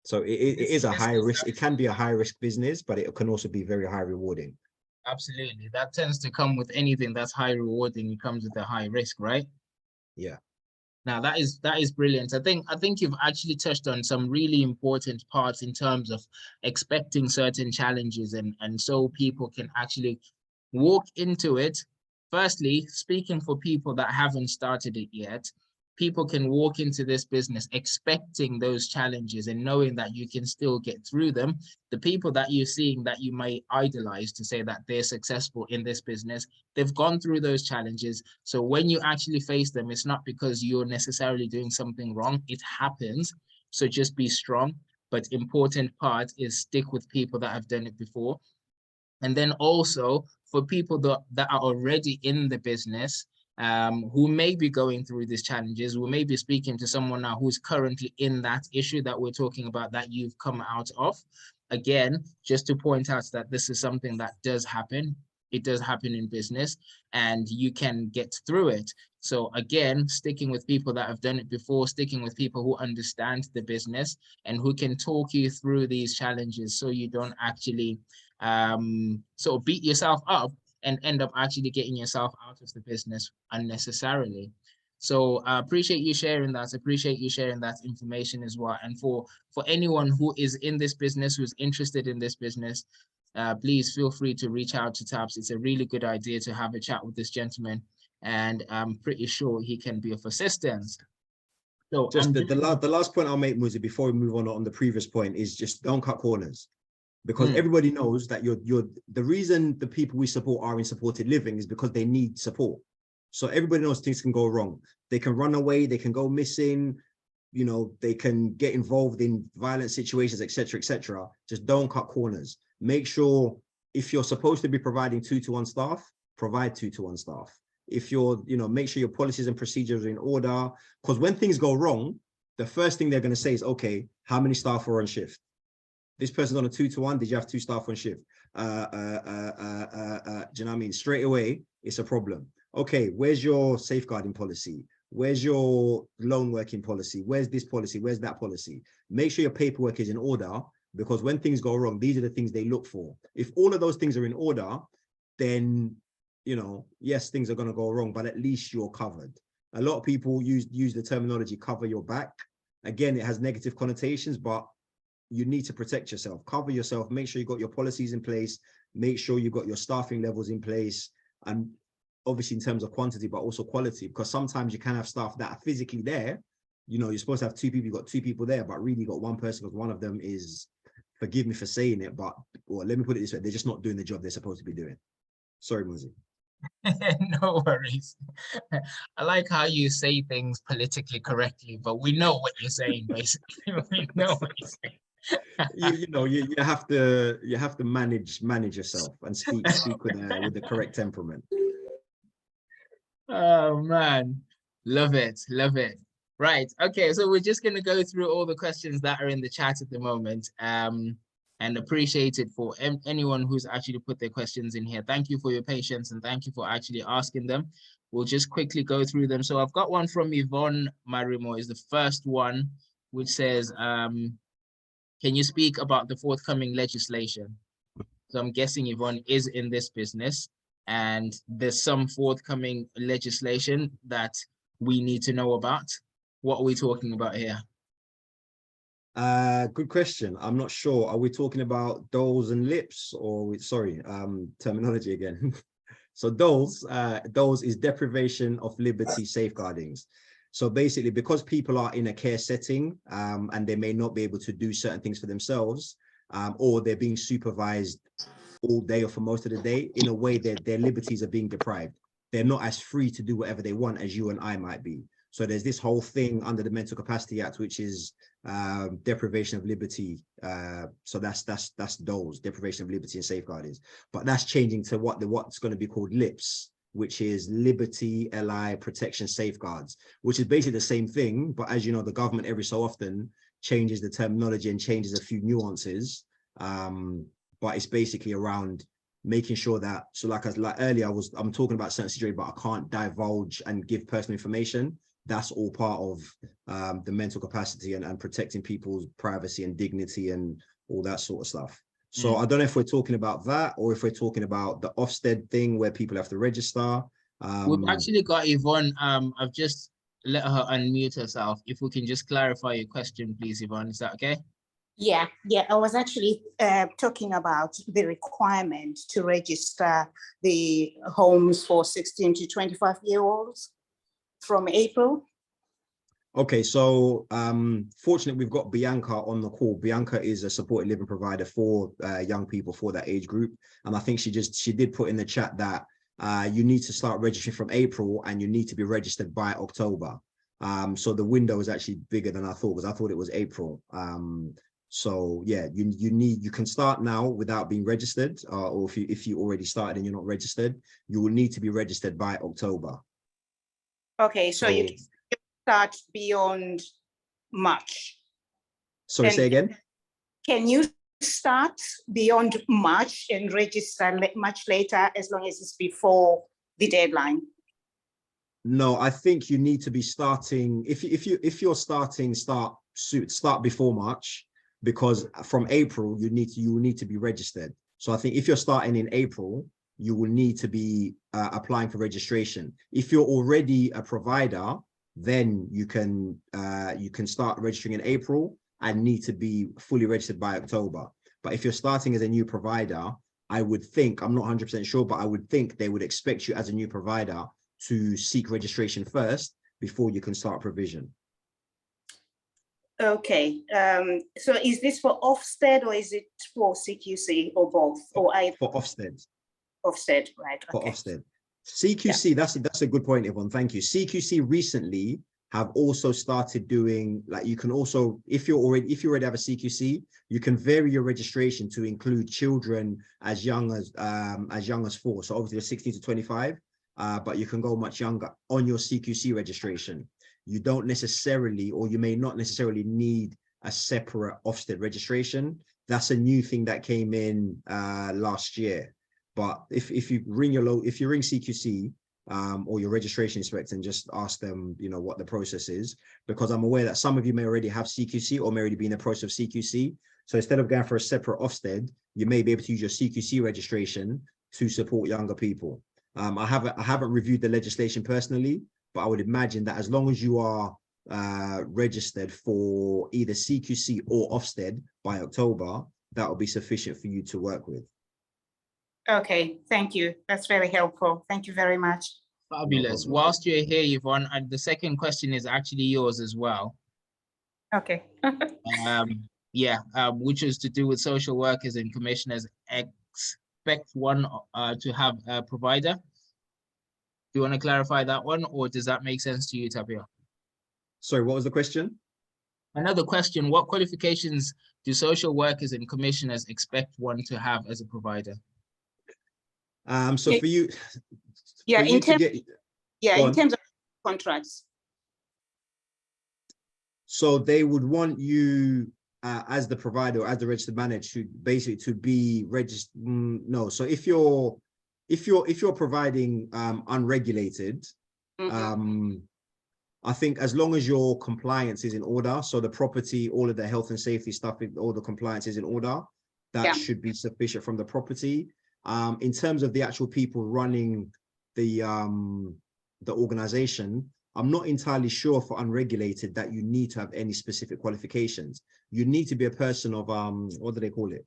So it is a high risk. It can be a high risk business, but it can also be very high rewarding. Absolutely, that tends to come with anything that's high rewarding. It comes with a high risk, right? Yeah. Now that is brilliant. I think you've actually touched on some really important parts in terms of expecting certain challenges, and so people can actually walk into it. Firstly, speaking for people that haven't started it yet, people can walk into this business expecting those challenges and knowing that you can still get through them. The people that you're seeing that you might idolize to say that they're successful in this business, they've gone through those challenges. So when you actually face them, it's not because you're necessarily doing something wrong. It happens. So just be strong. But important part is stick with people that have done it before. And then also for people that are already in the business, who may be going through these challenges, we may be speaking to someone now who's currently in that issue that we're talking about that you've come out of. Again, just to point out that this is something that does happen. It does happen in business and you can get through it. So again, sticking with people that have done it before, sticking with people who understand the business and who can talk you through these challenges so you don't actually sort of beat yourself up and end up actually getting yourself out of the business unnecessarily. So I appreciate you sharing that. Appreciate you sharing that information as well. And for anyone who is in this business, who's interested in this business, please feel free to reach out to Tabs. It's a really good idea to have a chat with this gentleman, and I'm pretty sure he can be of assistance. So just the last point I'll make, Muzzie, before we move on the previous point, is just don't cut corners. Because everybody knows that the reason the people we support are in supported living is because they need support. So everybody knows things can go wrong. They can run away, they can go missing, you know, they can get involved in violent situations, etc., etc. Just don't cut corners. Make sure if you're supposed to be providing 2-to-1 staff, provide 2-to-1 staff. If you're, you know, make sure your policies and procedures are in order. Because when things go wrong, the first thing they're going to say is, okay, how many staff are on shift? This person's on a 2-to-1. Did you have 2 staff on shift? Do you know what I mean? Straight away, it's a problem. Okay, where's your safeguarding policy? Where's your loan working policy? Where's this policy? Where's that policy? Make sure your paperwork is in order, because when things go wrong, these are the things they look for. If all of those things are in order, then, you know, yes, things are going to go wrong, but at least you're covered. A lot of people use the terminology cover your back. Again, it has negative connotations, but you need to protect yourself, cover yourself, make sure you got your policies in place, make sure you got your staffing levels in place, and obviously in terms of quantity, but also quality, because sometimes you can have staff that are physically there. You know, you're supposed to have 2 people, you've got 2 people there, but really you got 1 person because one of them is, forgive me for saying it, but, or let me put it this way, they're just not doing the job they're supposed to be doing. Sorry, Muzzie. No worries. I like how you say things politically correctly, but we know what you're saying, basically. We know what you're saying. you know, you have to manage yourself and speak with the correct temperament. Oh man, love it, love it. Right, okay, so we're just gonna go through all the questions that are in the chat at the moment, and appreciate it for anyone who's actually put their questions in here. Thank you for your patience and thank you for actually asking them. We'll just quickly go through them. So I've got one from Yvonne Marimo, is the first one, which says, can you speak about the forthcoming legislation? So I'm guessing Yvonne is in this business and there's some forthcoming legislation that we need to know about. What are we talking about here? Good question. I'm not sure. Are we talking about doles and lips, or sorry, terminology again? So doles is deprivation of liberty safeguardings. So basically, because people are in a care setting and they may not be able to do certain things for themselves, or they're being supervised all day or for most of the day, in a way that their liberties are being deprived. They're not as free to do whatever they want as you and I might be. So there's this whole thing under the Mental Capacity Act, which is deprivation of liberty. So that's DOLS, deprivation of liberty and safeguardings. But that's changing to what's going to be called LIPS, which is liberty, LI, protection, safeguards, which is basically the same thing. But as you know, the government every so often changes the terminology and changes a few nuances. But it's basically around making sure that, so like earlier, I'm talking about certain situations, but I can't divulge and give personal information. That's all part of the mental capacity and protecting people's privacy and dignity and all that sort of stuff. So I don't know if we're talking about that or if we're talking about the Ofsted thing where people have to register. We've actually got Yvonne. I've just let her unmute herself. If we can just clarify your question, please, Yvonne, is that okay? Yeah, I was actually talking about the requirement to register the homes for 16 to 25-year-olds from April. Okay, so fortunately, we've got Bianca on the call. Bianca is a supported living provider for young people for that age group. And I think she did put in the chat that you need to start registering from April and you need to be registered by October. So the window is actually bigger than I thought, because I thought it was April. So yeah, you can start now without being registered, or if you already started and you're not registered, you will need to be registered by October. Okay, so you can start beyond March. Sorry, say again? Can you start beyond March and register much later, as long as it's before the deadline? No, I think you need to be starting, if you're starting, start before March, because from April you will need to be registered. So I think if you're starting in April, you will need to be applying for registration. If you're already a provider, then you can start registering in April and need to be fully registered by October. But if you're starting as a new provider, I would think, I'm not 100% sure, but I would think they would expect you as a new provider to seek registration first before you can start provision. Okay, so is this for Ofsted or is it for CQC or both? Or for Ofsted. Ofsted, right? For Okay. Ofsted. CQC, yeah. That's a good point, Yvonne. Thank you. CQC recently have also started doing, like, you can also, if you already have a CQC, you can vary your registration to include children as young as 4. So obviously 16 to 25, but you can go much younger on your CQC registration. You don't necessarily, or you may not necessarily need a separate Ofsted registration. That's a new thing that came in last year. But if you ring CQC or your registration inspector and just ask them, what the process is, because I'm aware that some of you may already have CQC or may already be in the process of CQC. So instead of going for a separate Ofsted, you may be able to use your CQC registration to support younger people. I haven't reviewed the legislation personally, but I would imagine that as long as you are registered for either CQC or Ofsted by October, that will be sufficient for you to work with. Okay, thank you. That's very helpful. Thank you very much. Fabulous. Whilst you're here, Yvonne, and the second question is actually yours as well. Okay. Which is to do with social workers and commissioners expect one to have a provider. Do you want to clarify that one, or does that make sense to you, Tapiwa? Sorry, what was the question? Another question, what qualifications do social workers and commissioners expect one to have as a provider? So for you, in terms of contracts. So they would want you as the provider, or as the registered manager, to be registered. No, so if you're providing unregulated, I think as long as your compliance is in order, so the property, all of the health and safety stuff, all the compliance is in order, that should be sufficient from the property. In terms of the actual people running the organization, I'm not entirely sure for unregulated that you need to have any specific qualifications. You need to be a person of what do they call it?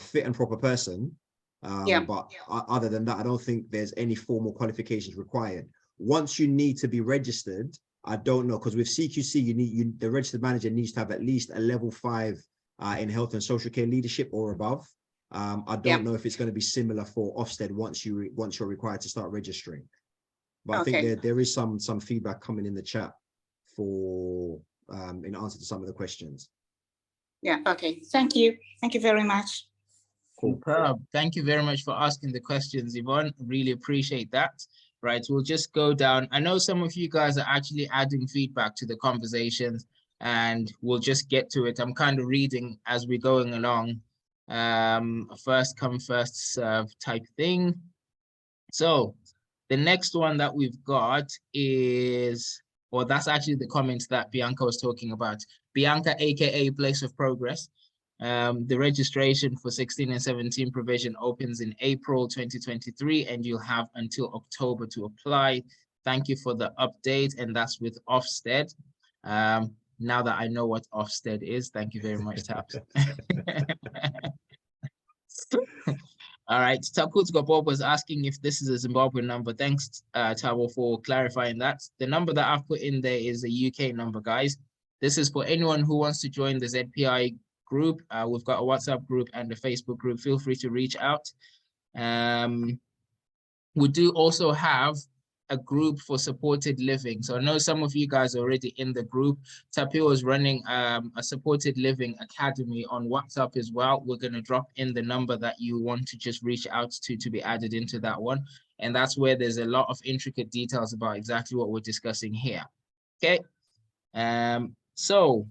Fit and proper person. But other than that, I don't think there's any formal qualifications required. Once you need to be registered, I don't know, because with CQC, the registered manager needs to have at least a level 5 in health and social care leadership or above. I don't know if it's going to be similar for Ofsted once you're required to start registering. But I think there is some feedback coming in the chat for in answer to some of the questions. Yeah, okay. Thank you. Thank you very much. Cool. Superb. Thank you very much for asking the questions, Yvonne. Really appreciate that. Right, we'll just go down. I know some of you guys are actually adding feedback to the conversations, and we'll just get to it. I'm kind of reading as we're going along. First come, first serve type thing. So the next one that we've got is, or that's actually the comments that Bianca was talking about. Bianca, aka Place of Progress. The registration for 16 and 17 provision opens in April 2023, and you'll have until October to apply. Thank you for the update, and that's with Ofsted. Now that I know what Ofsted is, thank you very much, Taps. All right, Takutska Bob was asking if this is a Zimbabwean number. Thanks, Tabo, for clarifying that. The number that I've put in there is a UK number, guys. This is for anyone who wants to join the ZPI group. We've got a WhatsApp group and a Facebook group. Feel free to reach out. We do also have a group for supported living. So I know some of you guys are already in the group. Tapiwa is running a supported living academy on WhatsApp as well. We're going to drop in the number that you want to just reach out to be added into that one. And that's where there's a lot of intricate details about exactly what we're discussing here. Okay. So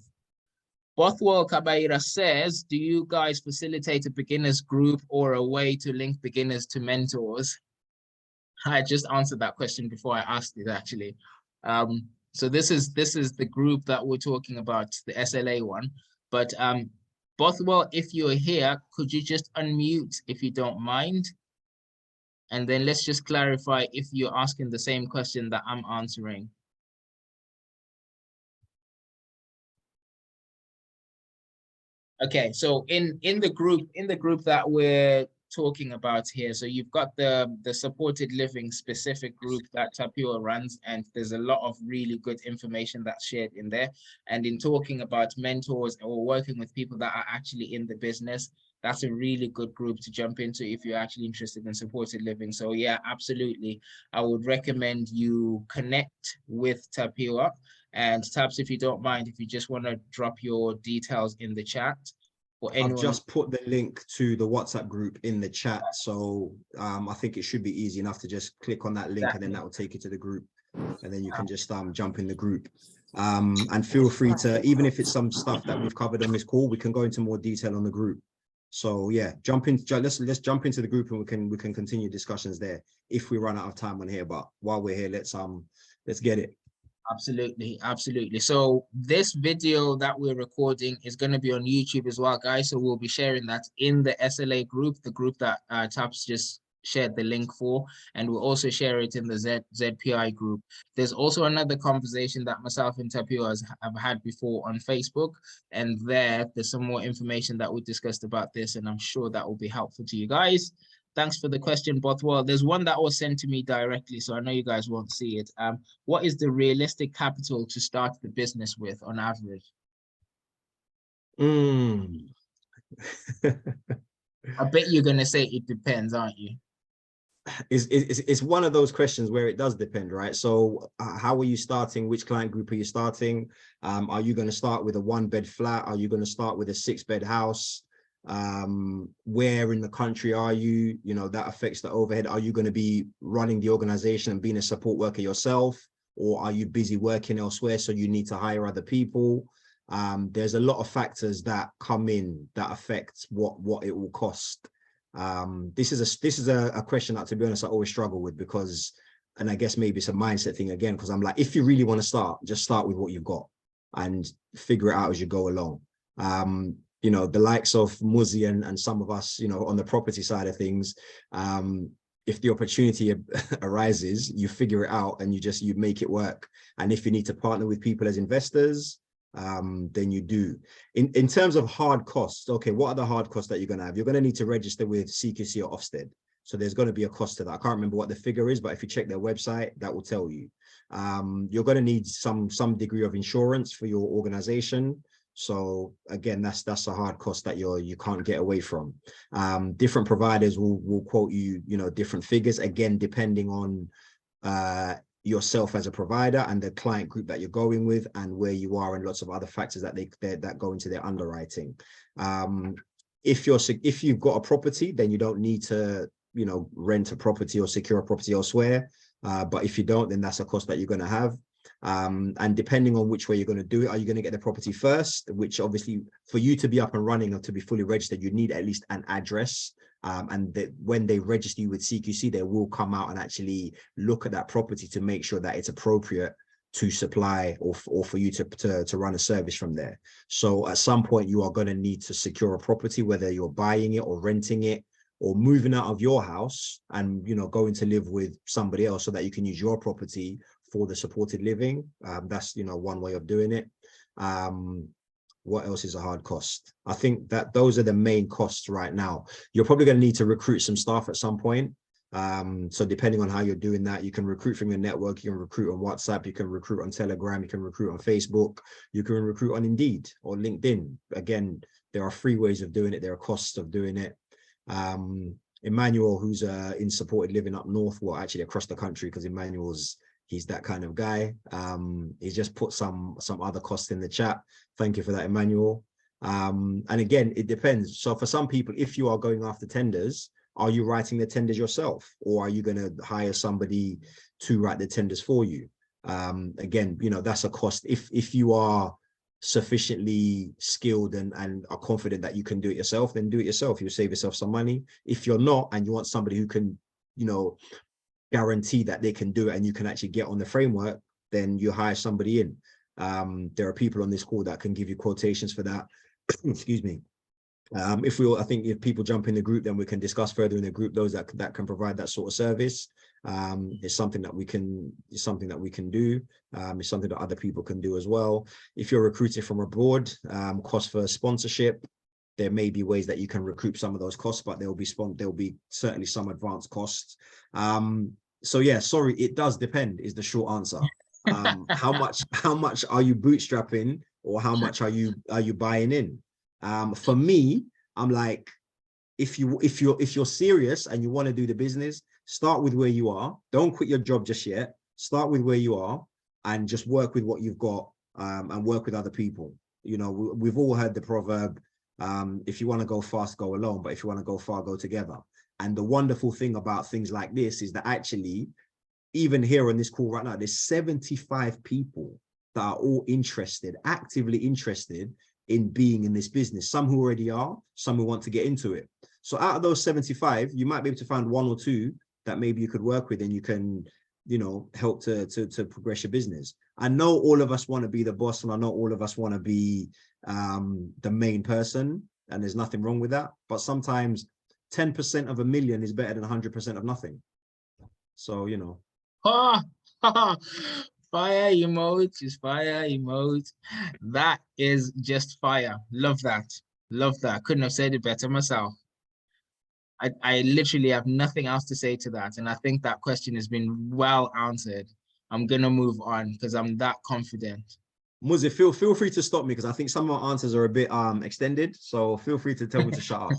Bothwell Kabaira says, do you guys facilitate a beginners group or a way to link beginners to mentors? I just answered that question before I asked it, actually. So this is the group that we're talking about, the SLA one. But Bothwell, if you're here, could you just unmute if you don't mind? And then let's just clarify if you're asking the same question that I'm answering. Okay, so in the group that we're talking about here, so you've got the supported living specific group that Tapiwa runs, and there's a lot of really good information that's shared in there. And in talking about mentors or working with people that are actually in the business, that's a really good group to jump into if you're actually interested in supported living. So yeah, absolutely, I would recommend you connect with Tapiwa. And Taps, if you don't mind, if you just want to drop your details in the chat for anyone. I've just put the link to the WhatsApp group in the chat. So I think it should be easy enough to just click on that link, and then that will take you to the group. And then you can just jump in the group. And feel free to, even if it's some stuff that we've covered on this call, we can go into more detail on the group. So yeah, let's jump into the group, and we can continue discussions there if we run out of time on here. But while we're here, let's get it. Absolutely, absolutely. So this video that we're recording is going to be on YouTube as well, guys. So we'll be sharing that in the SLA group, the group that Taps just shared the link for, and we'll also share it in the ZPI group. There's also another conversation that myself and Tapiwa have had before on Facebook, and there's some more information that we discussed about this, and I'm sure that will be helpful to you guys. Thanks for the question, Bothwell. There's one that was sent to me directly, so I know you guys won't see it. What is the realistic capital to start the business with on average? I bet you're going to say it depends, aren't you? It's one of those questions where it does depend, right? So how are you starting? Which client group are you starting? Are you going to start with a 1-bed flat? Are you going to start with a 6-bed house? Where in the country are you? You know, that affects the overhead. Are you going to be running the organization and being a support worker yourself, or are you busy working elsewhere so you need to hire other people? There's a lot of factors that come in that affect what it will cost. This is a question that, to be honest, I always struggle with, because, and I guess maybe it's a mindset thing again, because I'm like, if you really want to start, just start with what you've got and figure it out as you go along. You know, the likes of Muzzie and some of us, you know, on the property side of things, if the opportunity arises, you figure it out and you make it work. And if you need to partner with people as investors, then you do. In terms of hard costs, okay, what are the hard costs that you're going to have? You're going to need to register with CQC or Ofsted. So there's going to be a cost to that. I can't remember what the figure is, but if you check their website, that will tell you. You're going to need some degree of insurance for your organization. So again, that's a hard cost that you can't get away from. Different providers will quote you, you know, different figures, again, depending on yourself as a provider and the client group that you're going with and where you are, and lots of other factors that go into their underwriting. If you've got a property, then you don't need to, you know, rent a property or secure a property elsewhere. But if you don't, then that's a cost that you're going to have. And depending on which way you're going to do it, are you going to get the property first, which obviously for you to be up and running or to be fully registered, you need at least an address. And when they register you with CQC, they will come out and actually look at that property to make sure that it's appropriate to supply or for you to run a service from there. So at some point you are going to need to secure a property, whether you're buying it or renting it or moving out of your house and, you know, going to live with somebody else so that you can use your property for the supported living. That's, you know, one way of doing it. What else is a hard cost? I think that those are the main costs right now. You're probably going to need to recruit some staff at some point. So depending on how you're doing that, you can recruit from your network, you can recruit on WhatsApp, you can recruit on Telegram, you can recruit on Facebook, you can recruit on Indeed or LinkedIn. Again, there are free ways of doing it. There are costs of doing it. Emmanuel, who's in supported living up north, well, actually across the country, because he's that kind of guy. He's just put some other costs in the chat. Thank you for that, Emmanuel. And again, it depends. So for some people, if you are going after tenders, are you writing the tenders yourself, or are you going to hire somebody to write the tenders for you? Again, that's a cost. If you are sufficiently skilled and are confident that you can do it yourself, then do it yourself. You'll save yourself some money. If you're not, and you want somebody who can, guarantee that they can do it and you can actually get on the framework, then you hire somebody in. There are people on this call that can give you quotations for that. Excuse me. I think if people jump in the group, then we can discuss further in the group those that can provide that sort of service. It's something that we can do. It's something that other people can do as well. If you're recruiting from abroad, cost for sponsorship, there may be ways that you can recoup some of those costs, but there'll be certainly some advanced costs. So yeah, sorry, it does depend is the short answer. How much are you bootstrapping, or how much are you buying in? For me, I'm like, if you're serious and you want to do the business, start with where you are. Don't quit your job just yet. Start with where you are and just work with what you've got, and work with other people. We've all heard the proverb, if you want to go fast, go alone, but if you want to go far, go together. And the wonderful thing about things like this is that actually, even here on this call right now, there's 75 people that are all actively interested in being in this business. Some who already are, some who want to get into it. So out of those 75, you might be able to find one or two that maybe you could work with, and you can, help to progress your business. I know all of us want to be the boss, and I know all of us want to be the main person, and there's nothing wrong with that. But sometimes 10% of a million is better than 100% of nothing. So, Fire emojis, fire emojis. That is just fire. Love that. Love that. Couldn't have said it better myself. I literally have nothing else to say to that. And I think that question has been well answered. I'm going to move on because I'm that confident. Muzzie, feel free to stop me, because I think some of our answers are a bit extended. So feel free to tell me to shut up.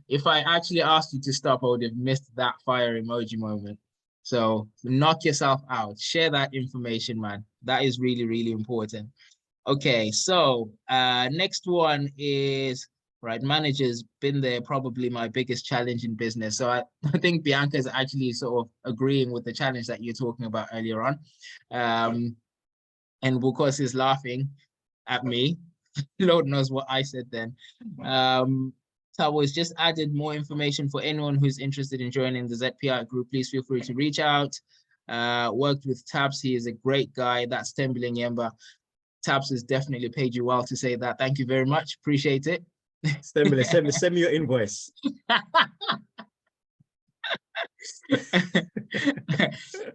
If I actually asked you to stop, I would have missed that fire emoji moment. So knock yourself out. Share that information, man. That is really, really important. Okay, so next one is, right, managers. Been there, probably my biggest challenge in business. So I think Bianca is actually sort of agreeing with the challenge that you're talking about earlier on. And Bukos is laughing at me. Lord knows what I said then. Tawas just added more information for anyone who's interested in joining the ZPI group. Please feel free to reach out. Worked with Tabs. He is a great guy. That's Tembling Yemba. Tabs has definitely paid you well to say that. Thank you very much. Appreciate it. Send me your invoice.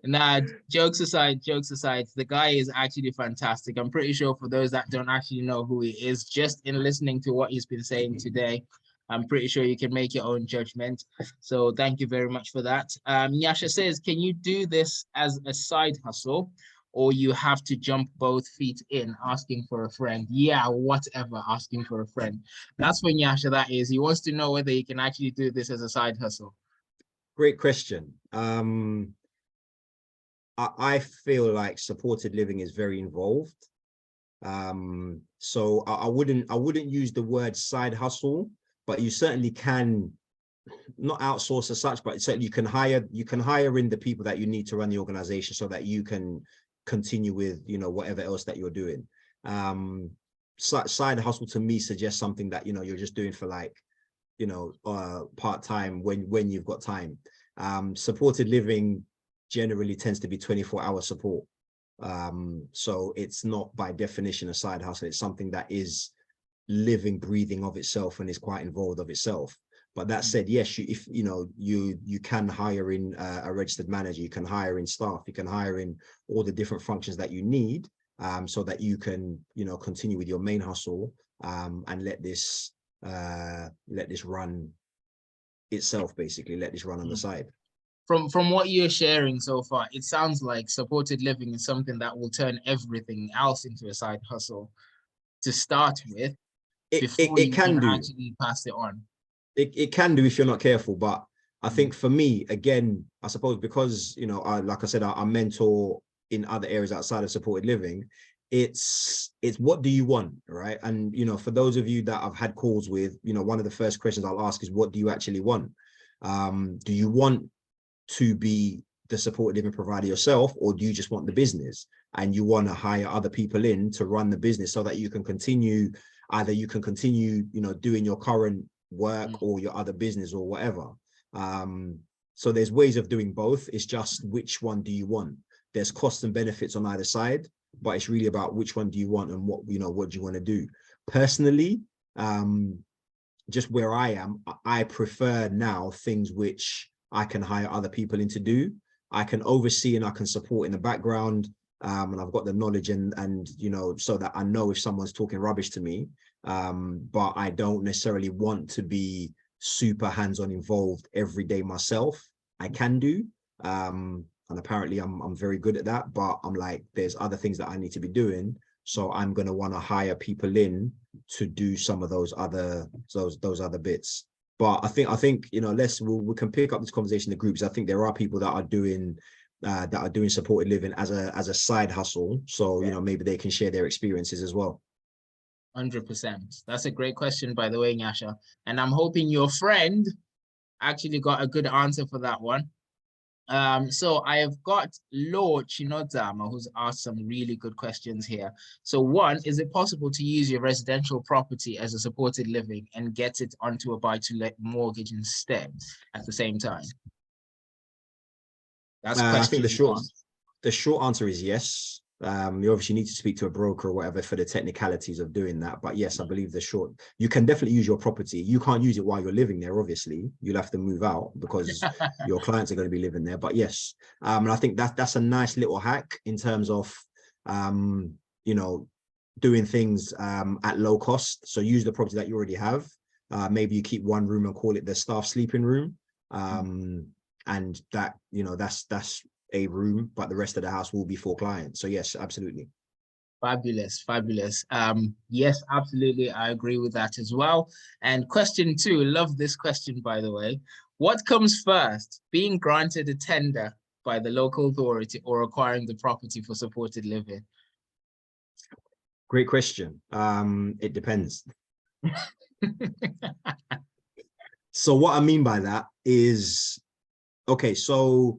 Nah, jokes aside, the guy is actually fantastic. I'm pretty sure for those that don't actually know who he is, just in listening to what he's been saying today, I'm pretty sure you can make your own judgment. So thank you very much for that. Nyasha says, can you do this as a side hustle, or you have to jump both feet in, asking for a friend? Yeah, whatever, asking for a friend. That's for Nyasha, that is. He wants to know whether he can actually do this as a side hustle. Great question. I feel like supported living is very involved. So I wouldn't use the word side hustle, but you certainly can not outsource as such, but certainly you can hire in the people that you need to run the organization so that you can continue with, whatever else that you're doing. Side hustle to me suggests something that, you're just doing for like, part-time when you've got time. Supported living generally tends to be 24-hour support. So it's not by definition a side hustle. It's something that is living, breathing of itself and is quite involved of itself. But that said, yes, you can hire in a registered manager, you can hire in staff, you can hire in all the different functions that you need. so that you can, continue with your main hustle, and let this run itself, basically. Let this run on the side. From what you're sharing so far, it sounds like supported living is something that will turn everything else into a side hustle to start with, before you can actually pass it on. It can do if you're not careful, but I think for me, again, I suppose because, like I said, I mentor in other areas outside of supported living. It's what do you want, right? And, for those of you that I've had calls with, one of the first questions I'll ask is, what do you actually want? Do you want to be the supported living provider yourself, or do you just want the business and you want to hire other people in to run the business so that you can continue, doing your current work or your other business or whatever? So there's ways of doing both. It's just, which one do you want? There's costs and benefits on either side, but it's really about which one do you want and what do you want to do. Personally, just where I am, I prefer now things which I can hire other people in to do. I can oversee and I can support in the background, and I've got the knowledge and so that I know if someone's talking rubbish to me, but I don't necessarily want to be super hands-on involved every day myself. I can do, and apparently I'm very good at that, but I'm like, there's other things that I need to be doing, so I'm going to want to hire people in to do some of those other bits. But I think we can pick up this conversation in the groups. I think there are people that are doing supported living as a side hustle, so maybe they can share their experiences as well. 100%. That's a great question, by the way, Nyasha, and I'm hoping your friend actually got a good answer for that one. So I have got Lord Chinodama, who's asked some really good questions here. So one, is it possible to use your residential property as a supported living and get it onto a buy-to-let mortgage instead at the same time? That's I think question the short answer is yes. You obviously need to speak to a broker or whatever for the technicalities of doing that. But yes, I believe you can definitely use your property. You can't use it while you're living there, obviously. You'll have to move out because your clients are going to be living there. But yes, and I think that's a nice little hack in terms of, doing things at low cost. So use the property that you already have. Maybe you keep one room and call it the staff sleeping room. And that, that's a room, but the rest of the house will be for clients. So yes, absolutely. Fabulous. Yes, absolutely. I agree with that as well. And question 2, love this question, by the way. What comes first, being granted a tender by the local authority or acquiring the property for supported living? Great question. It depends. So what I mean by that is, okay, so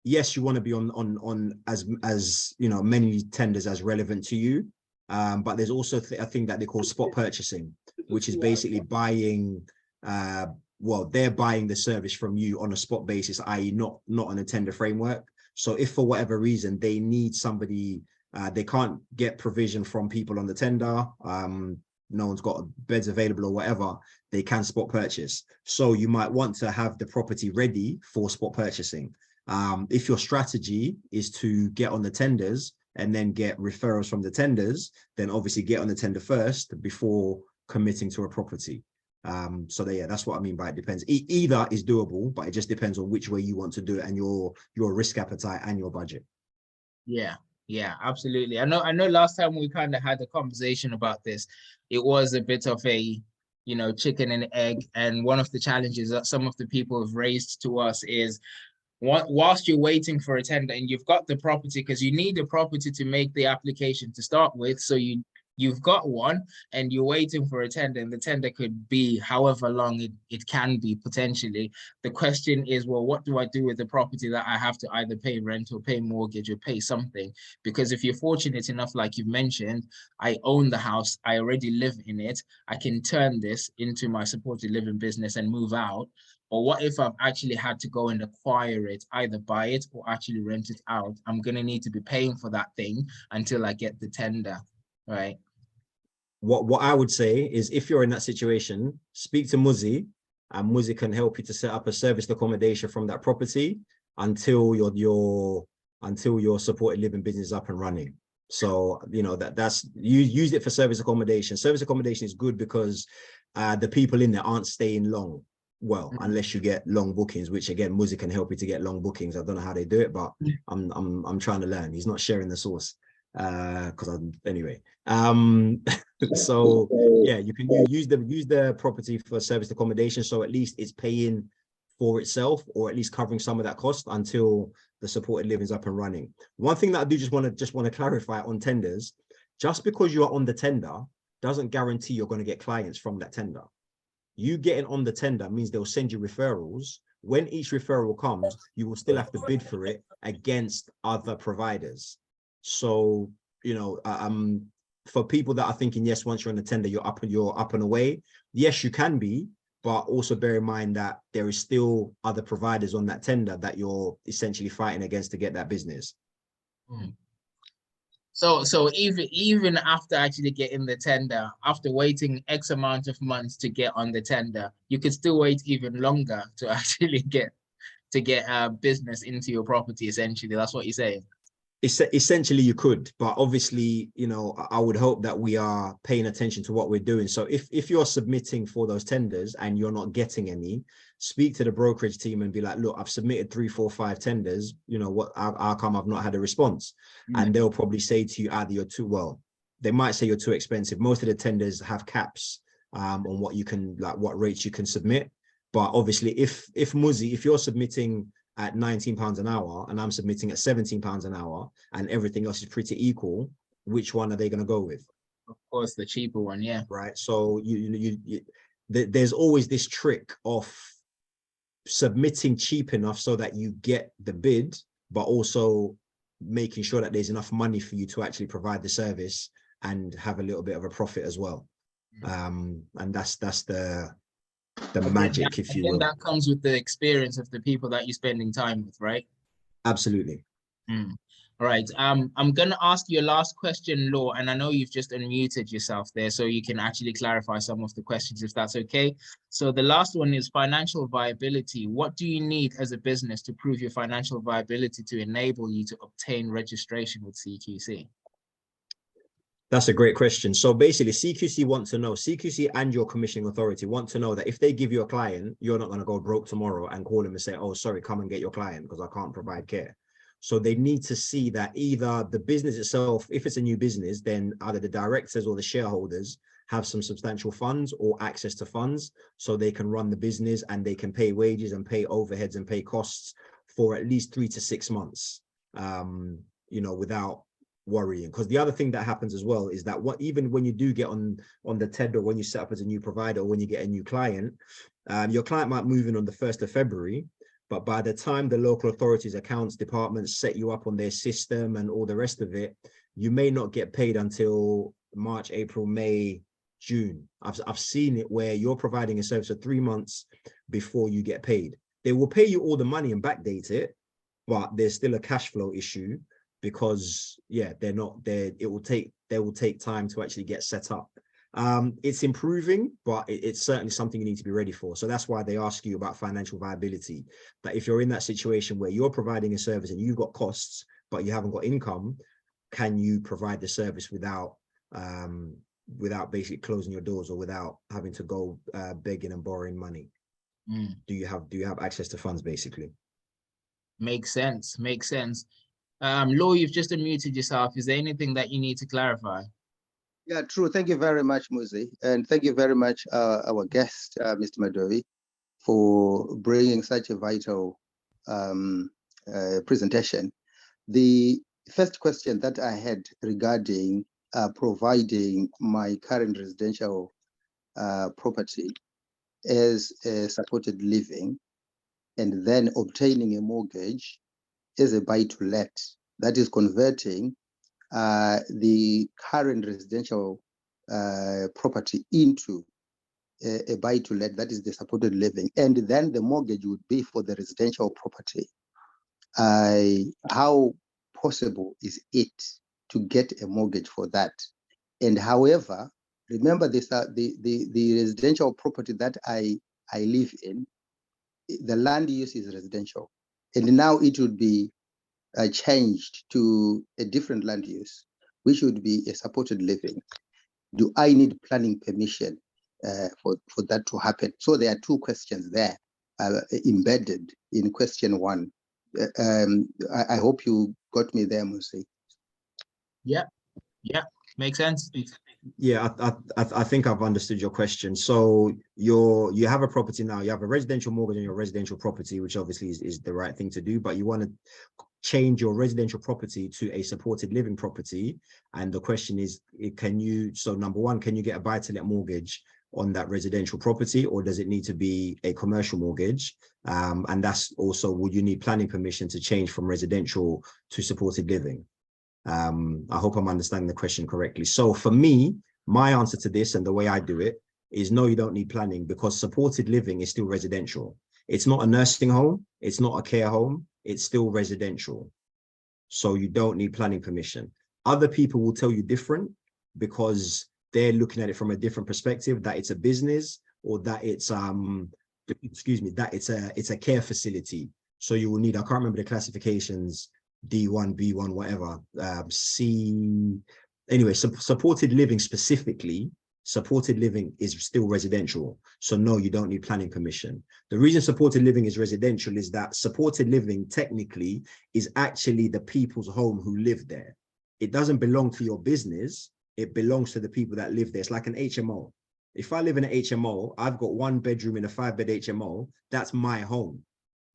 yes, you want to be on as many tenders as relevant to you, but there's also a thing that they call spot purchasing, which is basically buying. They're buying the service from you on a spot basis, i.e., not on a tender framework. So if for whatever reason they need somebody, they can't get provision from people on the tender. No one's got beds available or whatever, they can spot purchase. So you might want to have the property ready for spot purchasing. If your strategy is to get on the tenders and then get referrals from the tenders, then obviously get on the tender first before committing to a property. So that's what I mean by it depends. Either is doable, but it just depends on which way you want to do it and your risk appetite and your budget. Yeah, absolutely. I know last time we kind of had a conversation about this, it was a bit of a, chicken and egg. And one of the challenges that some of the people have raised to us is, whilst you're waiting for a tender and you've got the property, because you need a property to make the application to start with. So you've got one and you're waiting for a tender, and the tender could be however long it can be potentially. The question is, well, what do I do with the property that I have to either pay rent or pay mortgage or pay something? Because if you're fortunate enough, like you've mentioned, I own the house, I already live in it, I can turn this into my supported living business and move out. Or what if I've actually had to go and acquire it, either buy it or actually rent it out? I'm going to need to be paying for that thing until I get the tender, right? What I would say is, if you're in that situation, speak to Muzzie, and Muzzie can help you to set up a serviced accommodation from that property until your supported living business is up and running. So, you know, that's you use it for service accommodation. Service accommodation is good because the people in there aren't staying long. Well, unless you get long bookings, which again, Muzzie can help you to get long bookings. I don't know how they do it, but I'm trying to learn. He's not sharing the source. Anyway. So yeah, you can use the property for service accommodation. So at least it's paying for itself, or at least covering some of that cost until the supported living is up and running. One thing that I do just want to clarify on tenders, just because you are on the tender doesn't guarantee you're going to get clients from that tender. You getting on the tender means they'll send you referrals. When each referral comes, you will still have to bid for it against other providers. So, you know, for people that are thinking, yes, once you're on the tender, you're up and away. Yes, you can be, but also bear in mind that there is still other providers on that tender that you're essentially fighting against to get that business. So even after actually getting the tender, after waiting X amount of months to get on the tender, you could still wait even longer to actually get business into your property. Essentially, that's what you're saying. Essentially you could, but obviously, you know, I would hope that we are paying attention to what we're doing. So if you're submitting for those tenders and you're not getting any, speak to the brokerage team and be like, look, I've submitted 3, 4, 5 tenders, you know, how come I've not had a response? And they'll probably say to you, either you're too, well, they might say you're too expensive. Most of the tenders have caps on what you can, like what rates you can submit. But obviously if Muzzie, if you're submitting at £19 an hour and I'm submitting at £17 an hour and everything else is pretty equal, which one are they going to go with? Of course, the cheaper one, yeah. Right. So there's always this trick of submitting cheap enough so that you get the bid, but also making sure that there's enough money for you to actually provide the service and have a little bit of a profit as well. And that's the magic, if you will. That comes with the experience of the people that you're spending time with, right? Absolutely. All right. I'm gonna ask you a last question, Law, and I know you've just unmuted yourself there, so you can actually clarify some of the questions if that's okay. So the last one is financial viability. What do you need as a business to prove your financial viability to enable you to obtain registration with CQC? That's a great question. So basically, CQC want to know, CQC and your commissioning authority want to know that if they give you a client, you're not going to go broke tomorrow and call them and say, oh, sorry, come and get your client because I can't provide care. So they need to see that either the business itself, if it's a new business, then either the directors or the shareholders have some substantial funds or access to funds so they can run the business and they can pay wages and pay overheads and pay costs for at least 3 to 6 months, you know, without worrying. Because the other thing that happens as well is that even when you do get on the tender, when you set up as a new provider, or when you get a new client, your client might move in on the 1st of February, but by the time the local authorities, accounts departments set you up on their system and all the rest of it, you may not get paid until March, April, May, June. I've seen it where you're providing a service for 3 months before you get paid. They will pay you all the money and backdate it, but there's still a cash flow issue because they will take time to actually get set up. It's improving, but it's certainly something you need to be ready for. So that's why they ask you about financial viability. That if you're in that situation where you're providing a service and you've got costs, but you haven't got income, can you provide the service without basically closing your doors or without having to go begging and borrowing money? Do you have access to funds, basically? Makes sense. Law, you've just unmuted yourself. Is there anything that you need to clarify? Yeah, true. Thank you very much, Muzzie. And thank you very much, our guest, Mr. Madovi, for bringing such a vital presentation. The first question that I had regarding providing my current residential property as a supported living and then obtaining a mortgage as a buy-to-let, that is converting the current residential property into a buy-to-let, that is the supported living, and then the mortgage would be for the residential property. How possible is it to get a mortgage for that? And however, remember this, the residential property that I live in, the land use is residential, and now it would be changed to a different land use. which would be a supported living, do I need planning permission for that to happen? So there are two questions there embedded in question one. I hope you got me there, Muzzie. Yeah, makes sense. Yeah, I think I've understood your question. So you have a property now, you have a residential mortgage on your residential property, which obviously is the right thing to do, but you want to change your residential property to a supported living property. And the question is, so number one, can you get a buy-to-let mortgage on that residential property, or does it need to be a commercial mortgage? And that's also, would you need planning permission to change from residential to supported living? I hope I'm understanding the question correctly. So for me, my answer to this and the way I do it is no, you don't need planning, because supported living is still residential. It's not a nursing home. It's not a care home. It's still residential. So you don't need planning permission. Other people will tell you different because they're looking at it from a different perspective, that it's a business, or that it's that it's a care facility. So you will need, I can't remember the classifications, D1, B1, whatever, C. Anyway, supported living specifically, supported living is still residential. So no, you don't need planning permission. The reason supported living is residential is that supported living technically is actually the people's home who live there. It doesn't belong to your business. It belongs to the people that live there. It's like an HMO. If I live in an HMO, I've got 1 bedroom in a 5-bed HMO. That's my home.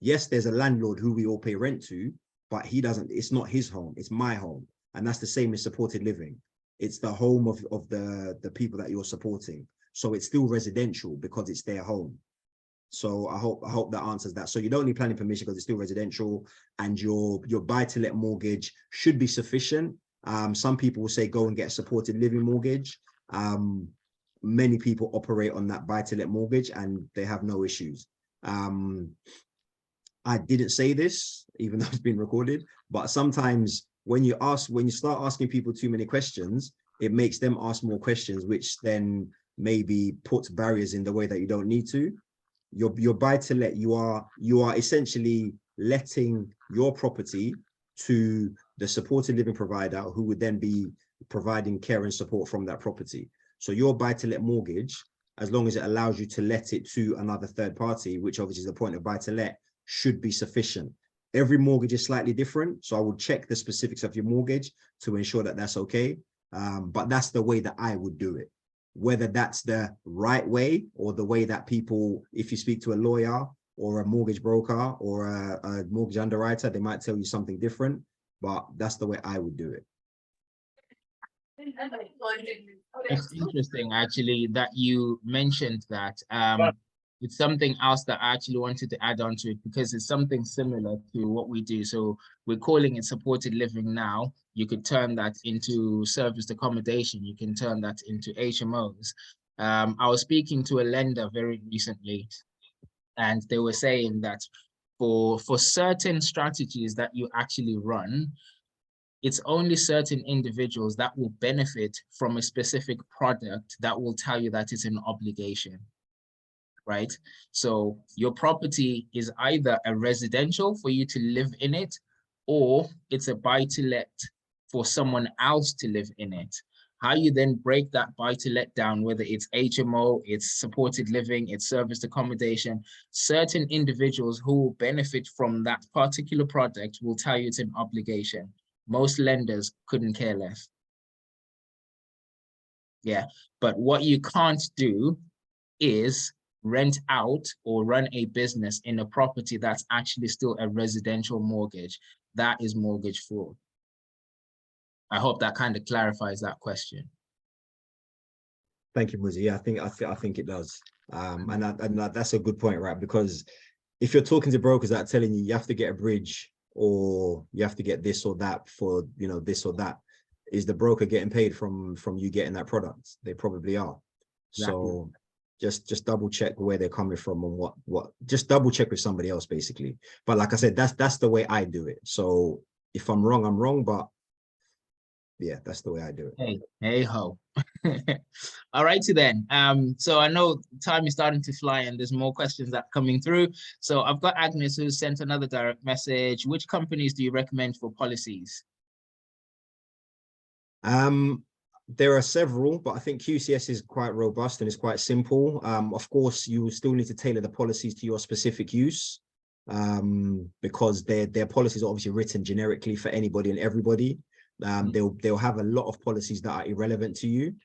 Yes, there's a landlord who we all pay rent to, but he doesn't, it's not his home, it's my home. And that's the same as supported living. It's the home of the people that you're supporting. So it's still residential because it's their home. So I hope that answers that. So you don't need planning permission because it's still residential, and your buy-to-let mortgage should be sufficient. Some people will say go and get a supported living mortgage. Many people operate on that buy-to-let mortgage and they have no issues. I didn't say this, even though it's been recorded, but sometimes when you start asking people too many questions, it makes them ask more questions, which then maybe puts barriers in the way that you don't need to. Your buy-to-let, you are essentially letting your property to the supported living provider, who would then be providing care and support from that property. So your buy-to-let mortgage, as long as it allows you to let it to another third party, which obviously is the point of buy-to-let, should be sufficient. Every mortgage is slightly different, so I would check the specifics of your mortgage to ensure that that's okay. But that's the way that I would do it. Whether that's the right way or the way that people, if you speak to a lawyer or a mortgage broker or a mortgage underwriter, they might tell you something different, but that's the way I would do it. It's interesting, actually, that you mentioned that. It's something else that I actually wanted to add on to it, because it's something similar to what we do. So we're calling it supported living now. You could turn that into serviced accommodation. You can turn that into HMOs. I was speaking to a lender very recently, and they were saying that for certain strategies that you actually run, it's only certain individuals that will benefit from a specific product that will tell you that it's an obligation. Right? So your property is either a residential for you to live in it, or it's a buy-to-let for someone else to live in it. How you then break that buy-to-let down, whether it's HMO, it's supported living, it's serviced accommodation, certain individuals who will benefit from that particular product will tell you it's an obligation. Most lenders couldn't care less. Yeah, but what you can't do is rent out or run a business in a property that's actually still a residential mortgage. That is mortgage fraud. I hope that kind of clarifies that question. Thank you, Muzzie. Yeah, I think it does. And that's a good point, right? Because if you're talking to brokers that are telling you have to get a bridge or you have to get this or that for, you know, this or that, is the broker getting paid from you getting that product? They probably are. Exactly. So just double check where they're coming from and what just double check with somebody else, basically. But like I said, that's the way I do it. So if I'm wrong, but yeah, that's the way I do it. Hey ho. All righty then. So I know time is starting to fly and there's more questions that are coming through. So I've got Agnes, who sent another direct message. Which companies do you recommend for policies? There are several, but I think QCS is quite robust and it's quite simple. Of course, you will still need to tailor the policies to your specific use, because their policies are obviously written generically for anybody and everybody. They'll have a lot of policies that are irrelevant to you.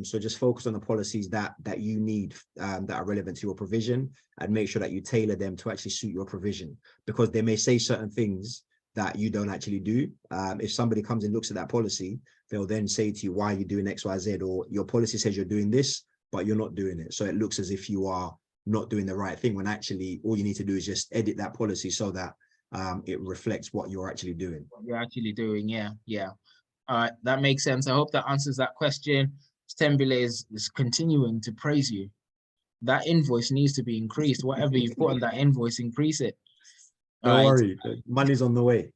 So just focus on the policies that you need, that are relevant to your provision, and make sure that you tailor them to actually suit your provision, because they may say certain things that you don't actually do. If somebody comes and looks at that policy, they'll then say to you, why are you doing X, Y, Z? Or your policy says you're doing this, but you're not doing it. So it looks as if you are not doing the right thing, when actually all you need to do is just edit that policy so that it reflects what you're actually doing. What you're actually doing, yeah. All right, that makes sense. I hope that answers that question. Stembile is continuing to praise you. That invoice needs to be increased. Whatever you put on that invoice, increase it. Don't worry, money's on the way.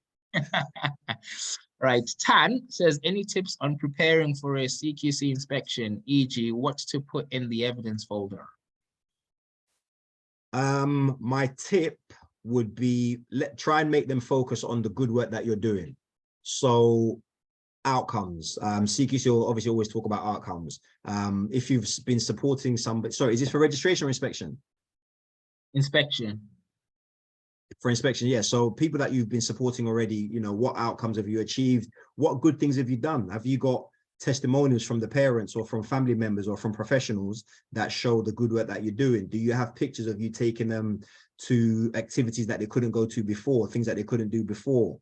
Right, Tan says, any tips on preparing for a CQC inspection, e.g. what to put in the evidence folder? My tip would be, try and make them focus on the good work that you're doing. So outcomes, CQC will obviously always talk about outcomes. If you've been supporting somebody, sorry, is this for registration or inspection? Inspection. For inspection, yeah. So people that you've been supporting already, you know, what outcomes have you achieved? What good things have you done? Have you got testimonials from the parents or from family members or from professionals that show the good work that you're doing? Do you have pictures of you taking them to activities that they couldn't go to before, things that they couldn't do before?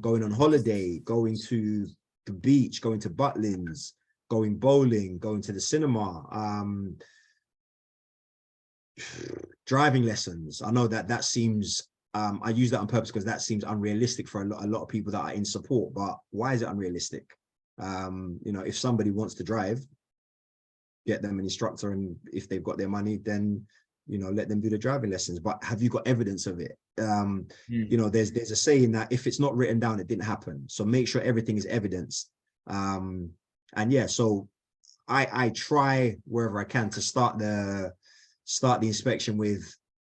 Going on holiday, going to the beach, going to Butlins, going bowling, going to the cinema, driving lessons. I know that seems, I use that on purpose because that seems unrealistic for a lot of people that are in support, but why is it unrealistic? You know, if somebody wants to drive, get them an instructor, and if they've got their money, then, you know, let them do the driving lessons. But have you got evidence of it? You know, there's a saying that if it's not written down, it didn't happen. So make sure everything is evidenced. And yeah, so I try wherever I can to start the inspection with,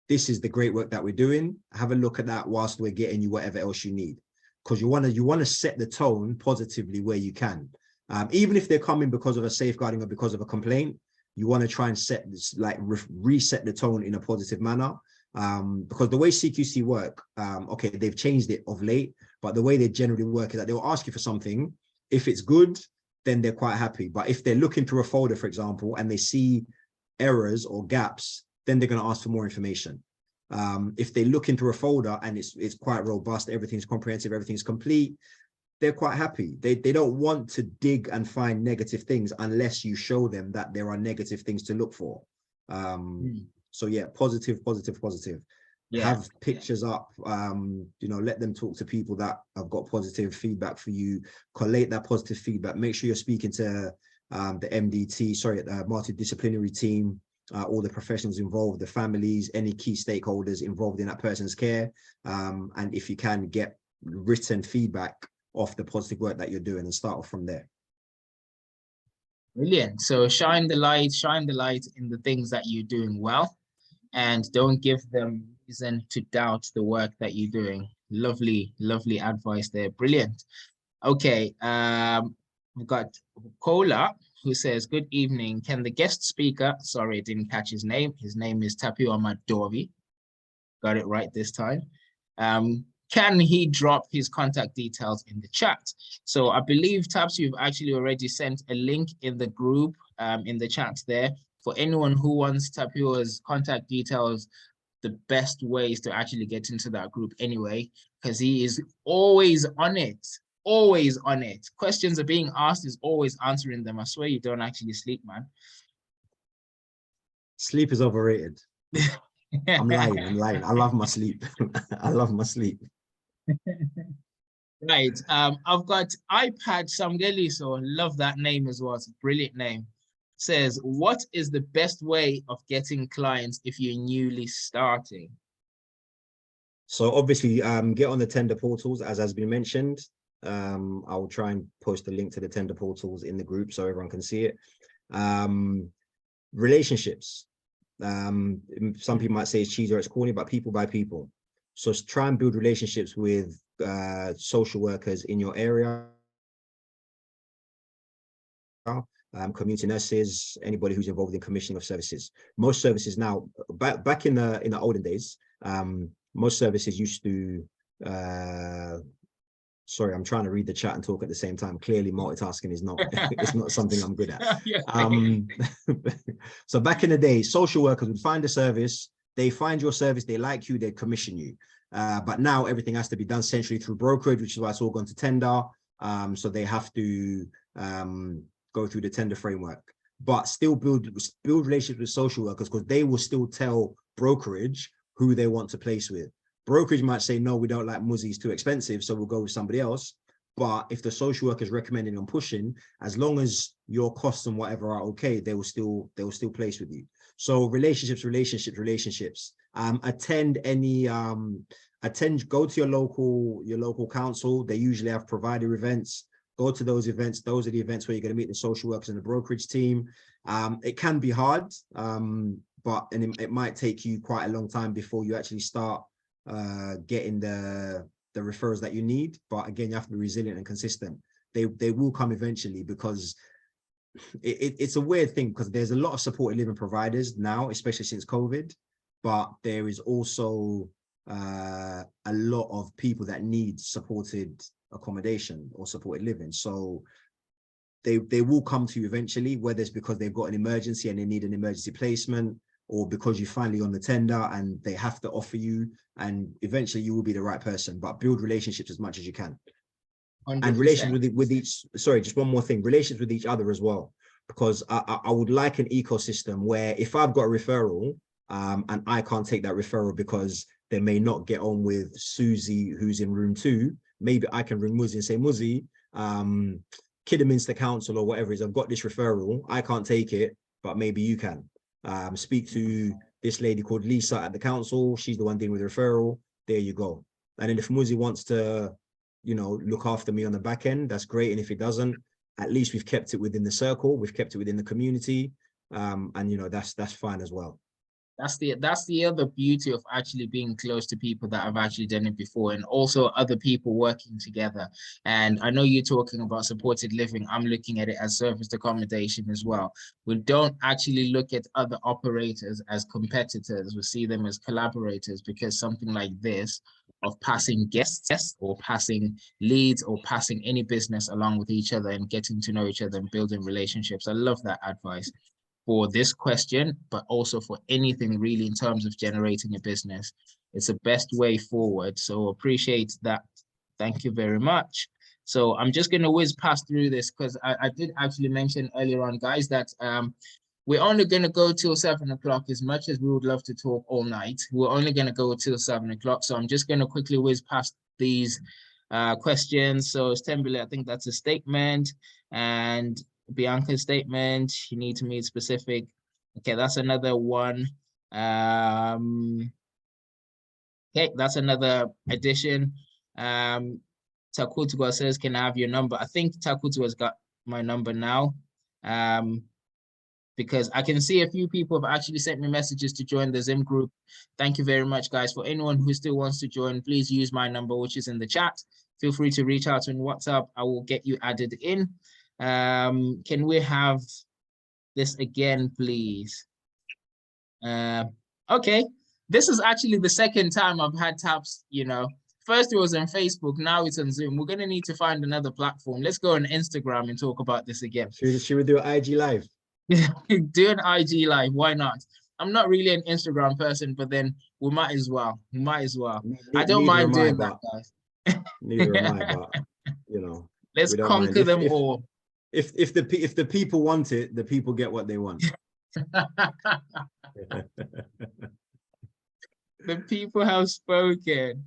this is the great work that we're doing. Have a look at that whilst we're getting you whatever else you need, because you want to set the tone positively where you can. Even if they're coming because of a safeguarding or because of a complaint, you want to try and set this, like reset the tone in a positive manner. Because the way CQC work, okay, they've changed it of late, but the way they generally work is that they'll ask you for something. If it's good, then they're quite happy. But if they're looking through a folder, for example, and they see errors or gaps, then they're going to ask for more information. If they look into a folder and it's quite robust, everything's comprehensive, everything's complete, they're quite happy. They don't want to dig and find negative things unless you show them that there are negative things to look for. So yeah, positive. Yeah. Have pictures up, you know, let them talk to people that have got positive feedback for you, collate that positive feedback, make sure you're speaking to the MDT, sorry, the multidisciplinary team, all the professionals involved, the families, any key stakeholders involved in that person's care. And if you can, get written feedback off the positive work that you're doing and start off from there. Brilliant. So shine the light in the things that you're doing well, and don't give them reason to doubt the work that you're doing. Lovely advice there. Brilliant. Okay, we've got Kola, who says, good evening. Can the guest speaker, sorry, I didn't catch his name. His name is Tapiwa Madovi. Got it right this time. Can he drop his contact details in the chat? So I believe, Taps, you've actually already sent a link in the group, in the chat there. For anyone who wants Tapiwa's contact details, the best way is to actually get into that group anyway, because he is always on it. Always on it. Questions are being asked, is always answering them. I swear you don't actually sleep, man. Sleep is overrated. I'm lying. I love my sleep. I love my sleep. Right. I've got iPad Samgeliso. Love that name as well. It's a brilliant name. Says, what is the best way of getting clients if you're newly starting? So obviously, get on the tender portals, as has been mentioned. I'll try and post a link to the tender portals in the group so everyone can see it. Relationships. Some people might say it's cheesy or it's corny, but people by people. So try and build relationships with social workers in your area. community nurses, anybody who's involved in commissioning of services. Most services now, back in the olden days, most services used to, sorry, I'm trying to read the chat and talk at the same time. Clearly multitasking is not, it's not something I'm good at. So back in the day, social workers would find a service, they find your service, they like you, they commission you. But now everything has to be done centrally through brokerage, which is why it's all gone to tender. So they have to go through the tender framework, but still build relationships with social workers, because they will still tell brokerage who they want to place with. Brokerage might say, no, we don't like Muzzie, it's too expensive, so we'll go with somebody else. But if the social worker is recommending and pushing, as long as your costs and whatever are okay, they will still place with you. So relationships. Go to your local council. They usually have provider events. Go to those events. Those are the events where you're going to meet the social workers and the brokerage team. It can be hard, but it might take you quite a long time before you actually start getting the referrals that you need. But again, you have to be resilient and consistent. They will come eventually, because it's a weird thing, because there's a lot of supported living providers now, especially since COVID, but there is also a lot of people that need supported accommodation or supported living. So they will come to you eventually, whether it's because they've got an emergency and they need an emergency placement, or because you're finally on the tender and they have to offer you, and eventually you will be the right person. But build relationships as much as you can. 100%. And relations with each, sorry, just one more thing, relations with each other as well, because I would like an ecosystem where if I've got a referral and I can't take that referral because they may not get on with Susie, who's in room 2, maybe I can ring Muzzie and say, Muzzie, Kidderminster Council or whatever it is, I've got this referral, I can't take it, but maybe you can. Speak to this lady called Lisa at the council, she's the one dealing with the referral, there you go. And then if Muzzie wants to, you know, look after me on the back end, that's great. And if it doesn't, at least we've kept it within the circle, we've kept it within the community, and you know, that's fine as well. That's the other beauty of actually being close to people that have actually done it before, and also other people working together. And I know you're talking about supported living. I'm looking at it as serviced accommodation as well. We don't actually look at other operators as competitors. We see them as collaborators, because something like this, of passing guests or passing leads or passing any business along with each other and getting to know each other and building relationships. I love that advice for this question, but also for anything really in terms of generating a business. It's the best way forward. So appreciate that. Thank you very much. So I'm just going to whiz past through this, because I did actually mention earlier on, guys, that we're only going to go till 7 o'clock. As much as we would love to talk all night, we're only going to go till 7 o'clock. So I'm just going to quickly whiz past these questions. So Stembele, I think that's a statement. And Bianca's statement, you need to meet specific. Okay, that's another one. Okay, that's another addition. Takutwa says, can I have your number? I think Takutwa's got my number now. Because I can see a few people have actually sent me messages to join the Zim group. Thank you very much, guys. For anyone who still wants to join, please use my number, which is in the chat. Feel free to reach out on WhatsApp. I will get you added in. Can we have this again, please? Okay, this is actually the second time I've had taps, you know. First it was on Facebook, now it's on Zoom. We're gonna need to find another platform. Let's go on Instagram and talk about this again. Should we do an IG live? Do an IG live, why not? I'm not really an Instagram person, but then we might as well. We might as well. I don't mind doing that, guys. Neither am I, but you know. Let's conquer them all. If the people want it, the people get what they want. The people have spoken.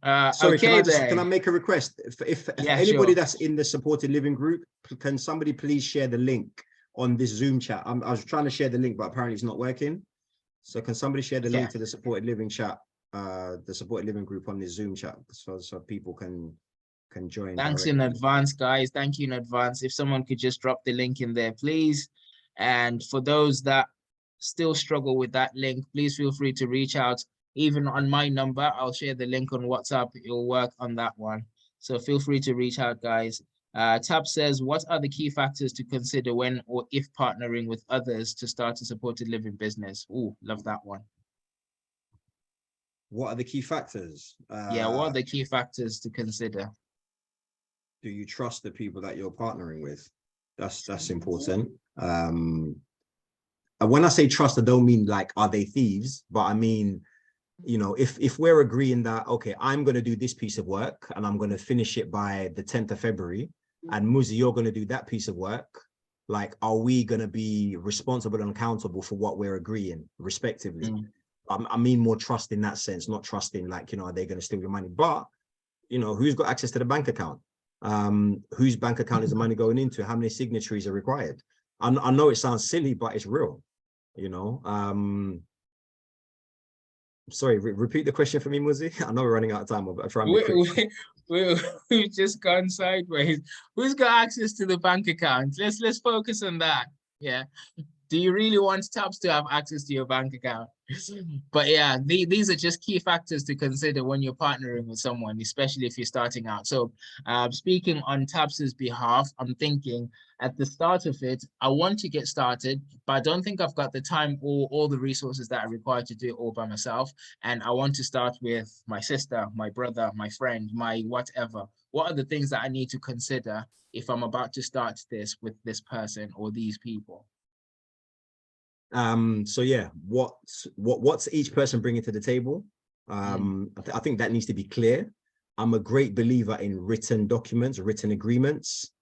Sorry, okay, can I make a request? If anybody that's in the supported living group, can somebody please share the link on this Zoom chat? I was trying to share the link, but apparently it's not working. So can somebody share the link to the supported living chat, the supported living group on this Zoom chat, so people can join. Thanks in advance, guys. Thank you in advance. If someone could just drop the link in there, please. And for those that still struggle with that link, please feel free to reach out. Even on my number, I'll share the link on WhatsApp. It'll work on that one. So feel free to reach out, guys. Tab says, what are the key factors to consider when or if partnering with others to start a supported living business? Oh, love that one. What are the key factors? Yeah, what are the key factors to consider? Do you trust the people that you're partnering with? That's important. And when I say trust, I don't mean like, are they thieves? But I mean, you know, if we're agreeing that, okay, I'm going to do this piece of work and I'm going to finish it by the 10th of February, and Muzzie, you're going to do that piece of work, like, are we going to be responsible and accountable for what we're agreeing, respectively? I mean more trust in that sense, not trusting like, you know, are they going to steal your money? But, you know, who's got access to the bank account? Whose bank account is the money going into? How many signatories are required? I know it sounds silly, but it's real, you know. Sorry, repeat the question for me, Muzzie. I know we're running out of time, but I'll try and be quick. We've just gone sideways. Who's got access to the bank account? Let's focus on that. Yeah. Do you really want Tabs to have access to your bank account? But yeah, these are just key factors to consider when you're partnering with someone, especially if you're starting out. So speaking on Tabs's behalf, I'm thinking at the start of it, I want to get started, but I don't think I've got the time or all the resources that are required to do it all by myself. And I want to start with my sister, my brother, my friend, my whatever. What are the things that I need to consider if I'm about to start this with this person or these people? So yeah, what's each person bringing to the table? I think that needs to be clear. I'm a great believer in written documents, written agreements.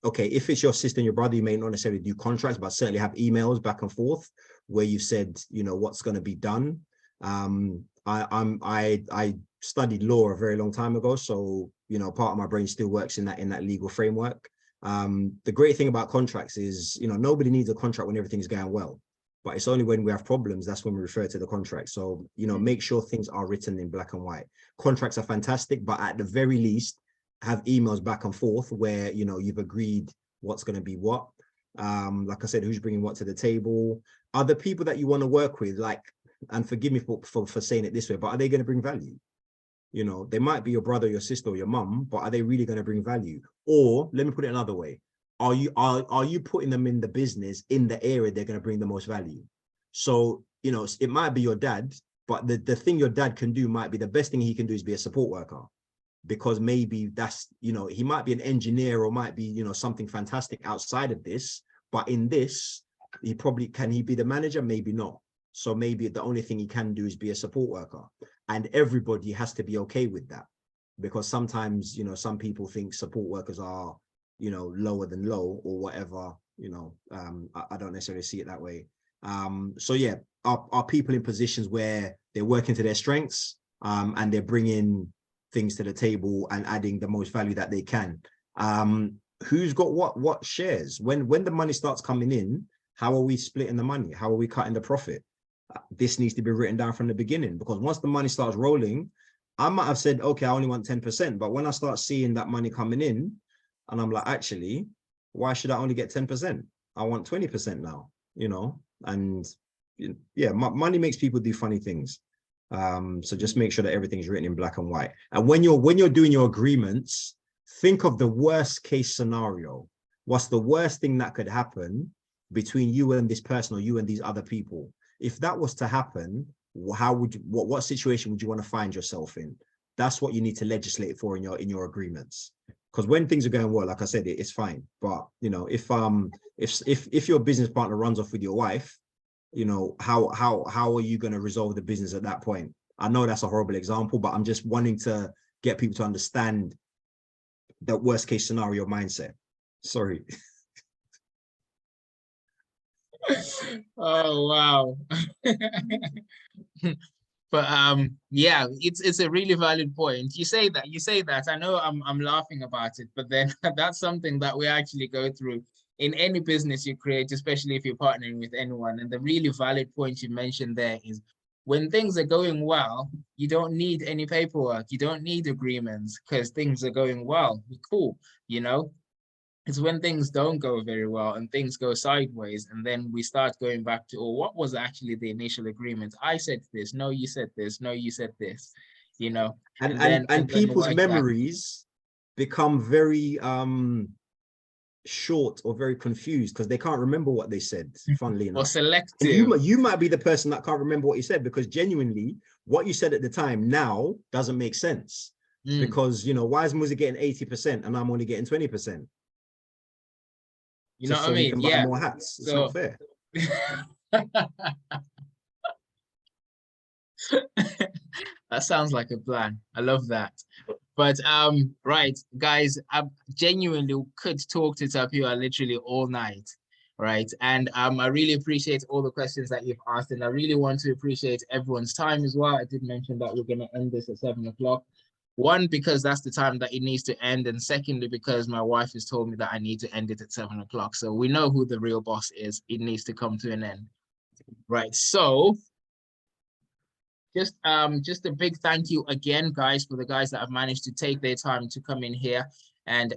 Okay, if it's your sister and your brother, you may not necessarily do contracts, but certainly have emails back and forth where you've said, you know, what's going to be done. I studied law a very long time ago, so you know, part of my brain still works in that legal framework. The great thing about contracts is, you know, nobody needs a contract when everything's going well, but it's only when we have problems that's when we refer to the contract. So, you know, make sure things are written in black and white. Contracts are fantastic, but at the very least, have emails back and forth where, you know, you've agreed what's going to be what. Like I said, who's bringing what to the table? Are the people that you want to work with, like, and forgive me for saying it this way, but are they going to bring value? You know, they might be your brother, your sister, or your mum, but are they really going to bring value? Or let me put it another way. Are you putting them in the business in the area they're going to bring the most value? So, you know, it might be your dad, but the thing your dad can do might be the best thing he can do is be a support worker. Because maybe that's, you know, he might be an engineer or might be, you know, something fantastic outside of this, but in this, can he be the manager? Maybe not. So maybe the only thing he can do is be a support worker, and everybody has to be okay with that, because sometimes, you know, some people think support workers are, you know, lower than low or whatever, you know. I don't necessarily see it that way. So yeah, are people in positions where they're working to their strengths, and they're bringing things to the table and adding the most value that they can. Who's got what shares? When the money starts coming in, how are we splitting the money? How are we cutting the profit? This needs to be written down from the beginning, because once the money starts rolling, I might have said, okay, I only want 10%, but when I start seeing that money coming in, and I'm like, actually, why should I only get 10%? I want 20% now, you know. And yeah, money makes people do funny things. So just make sure that everything's written in black and white. And when you're doing your agreements, think of the worst case scenario. What's the worst thing that could happen between you and this person, or you and these other people? If that was to happen, what situation would you want to find yourself in? That's what you need to legislate for in your agreements. Because when things are going well, like I said, it's fine. But you know, if your business partner runs off with your wife, you know, how are you going to resolve the business at that point? I know that's a horrible example, but I'm just wanting to get people to understand the worst case scenario mindset. Sorry. Oh wow. But yeah, it's a really valid point. You say that. I know I'm laughing about it, but then that's something that we actually go through in any business you create, especially if you're partnering with anyone. And the really valid point you mentioned there is, when things are going well, you don't need any paperwork, you don't need agreements, because things are going well. Cool, you know. It's when things don't go very well and things go sideways, and then we start going back to, oh, what was actually the initial agreement? I said this, no, you said this, no, you said this, you know. And people's memories become very short or very confused because they can't remember what they said, funnily enough. Or selective. And you might be the person that can't remember what you said, because genuinely what you said at the time now doesn't make sense. Because, you know, why is Muzzie getting 80% and I'm only getting 20%? You know Just what I mean? he can buy more hats. It's not fair. That sounds like a plan. I love that. But right, guys, I genuinely could talk to Tapiwa literally all night, right? And I really appreciate all the questions that you've asked, and I really want to appreciate everyone's time as well. I did mention that we're going to end this at 7 o'clock. One, because that's the time that it needs to end, and secondly, because my wife has told me that I need to end it at 7 o'clock. So we know who the real boss is. It needs to come to an end. Right. So just a big thank you again, guys, for the guys that have managed to take their time to come in here and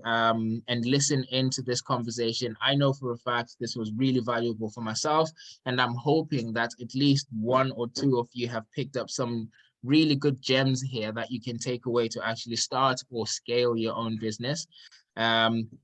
listen into this conversation. I know for a fact this was really valuable for myself, and I'm hoping that at least one or two of you have picked up some really good gems here that you can take away to actually start or scale your own business.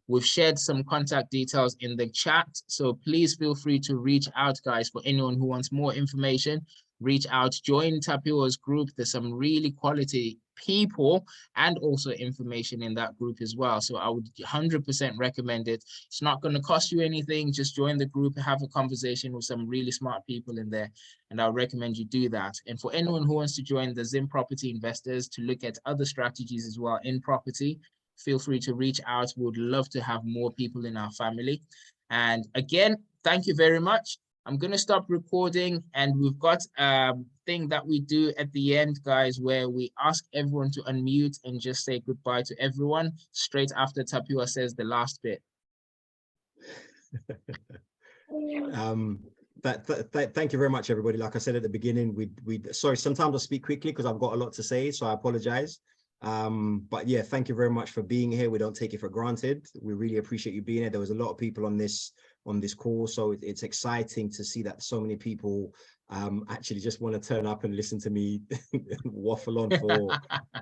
We've shared some contact details in the chat, so please feel free to reach out, guys, for anyone who wants more information. Reach out, join Tapiwa's group. There's some really quality people and also information in that group as well. So I would 100% recommend it. It's not going to cost you anything. Just join the group, have a conversation with some really smart people in there, and I would recommend you do that. And for anyone who wants to join the Zim Property Investors to look at other strategies as well in property, feel free to reach out. We would love to have more people in our family. And again, thank you very much. I'm going to stop recording, and we've got a thing that we do at the end, guys, where we ask everyone to unmute and just say goodbye to everyone straight after Tapiwa says the last bit. Thank you very much, everybody. Like I said at the beginning, sorry, sometimes I speak quickly because I've got a lot to say, so I apologize. But yeah, thank you very much for being here. We don't take it for granted. We really appreciate you being here. There was a lot of people on this call, so it's exciting to see that so many people actually just want to turn up and listen to me waffle on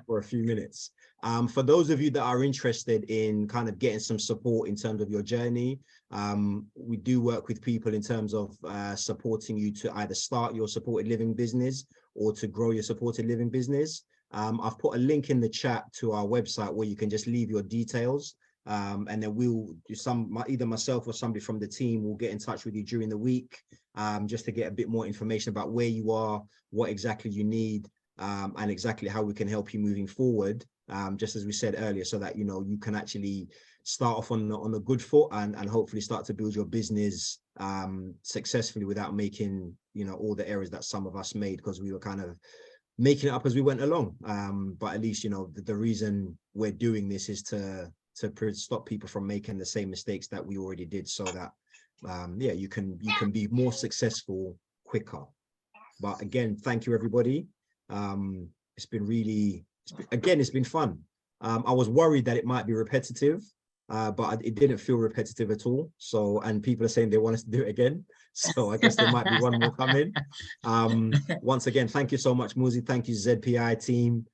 for a few minutes. For those of you that are interested in kind of getting some support in terms of your journey, we do work with people in terms of supporting you to either start your supported living business or to grow your supported living business. I've put a link in the chat to our website where you can just leave your details. And then we'll do either myself or somebody from the team will get in touch with you during the week, just to get a bit more information about where you are, what exactly you need, and exactly how we can help you moving forward. Just as we said earlier, so that, you know, you can actually start off on a good foot and hopefully start to build your business successfully without making, you know, all the errors that some of us made because we were kind of making it up as we went along. But at least, you know, the reason we're doing this is to stop people from making the same mistakes that we already did, so that yeah, you can be more successful quicker. But again, thank you, everybody. It's been fun. I was worried that it might be repetitive, but it didn't feel repetitive at all. So, and people are saying they want us to do it again, so I guess there might be one more coming. Once again, thank you so much, Muzzie. Thank you, ZPI team.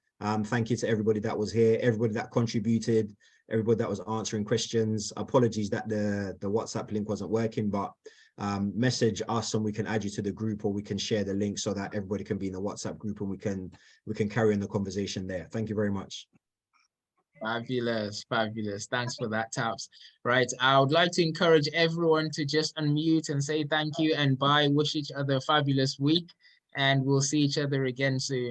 Thank you to everybody that was here, everybody that contributed, everybody that was answering questions. Apologies that the WhatsApp link wasn't working, but message us and we can add you to the group, or we can share the link so that everybody can be in the WhatsApp group and we can carry on the conversation there. Thank you very much. Fabulous. Thanks for that, Taps. Right, I would like to encourage everyone to just unmute and say thank you and bye. Wish each other a fabulous week, and we'll see each other again soon.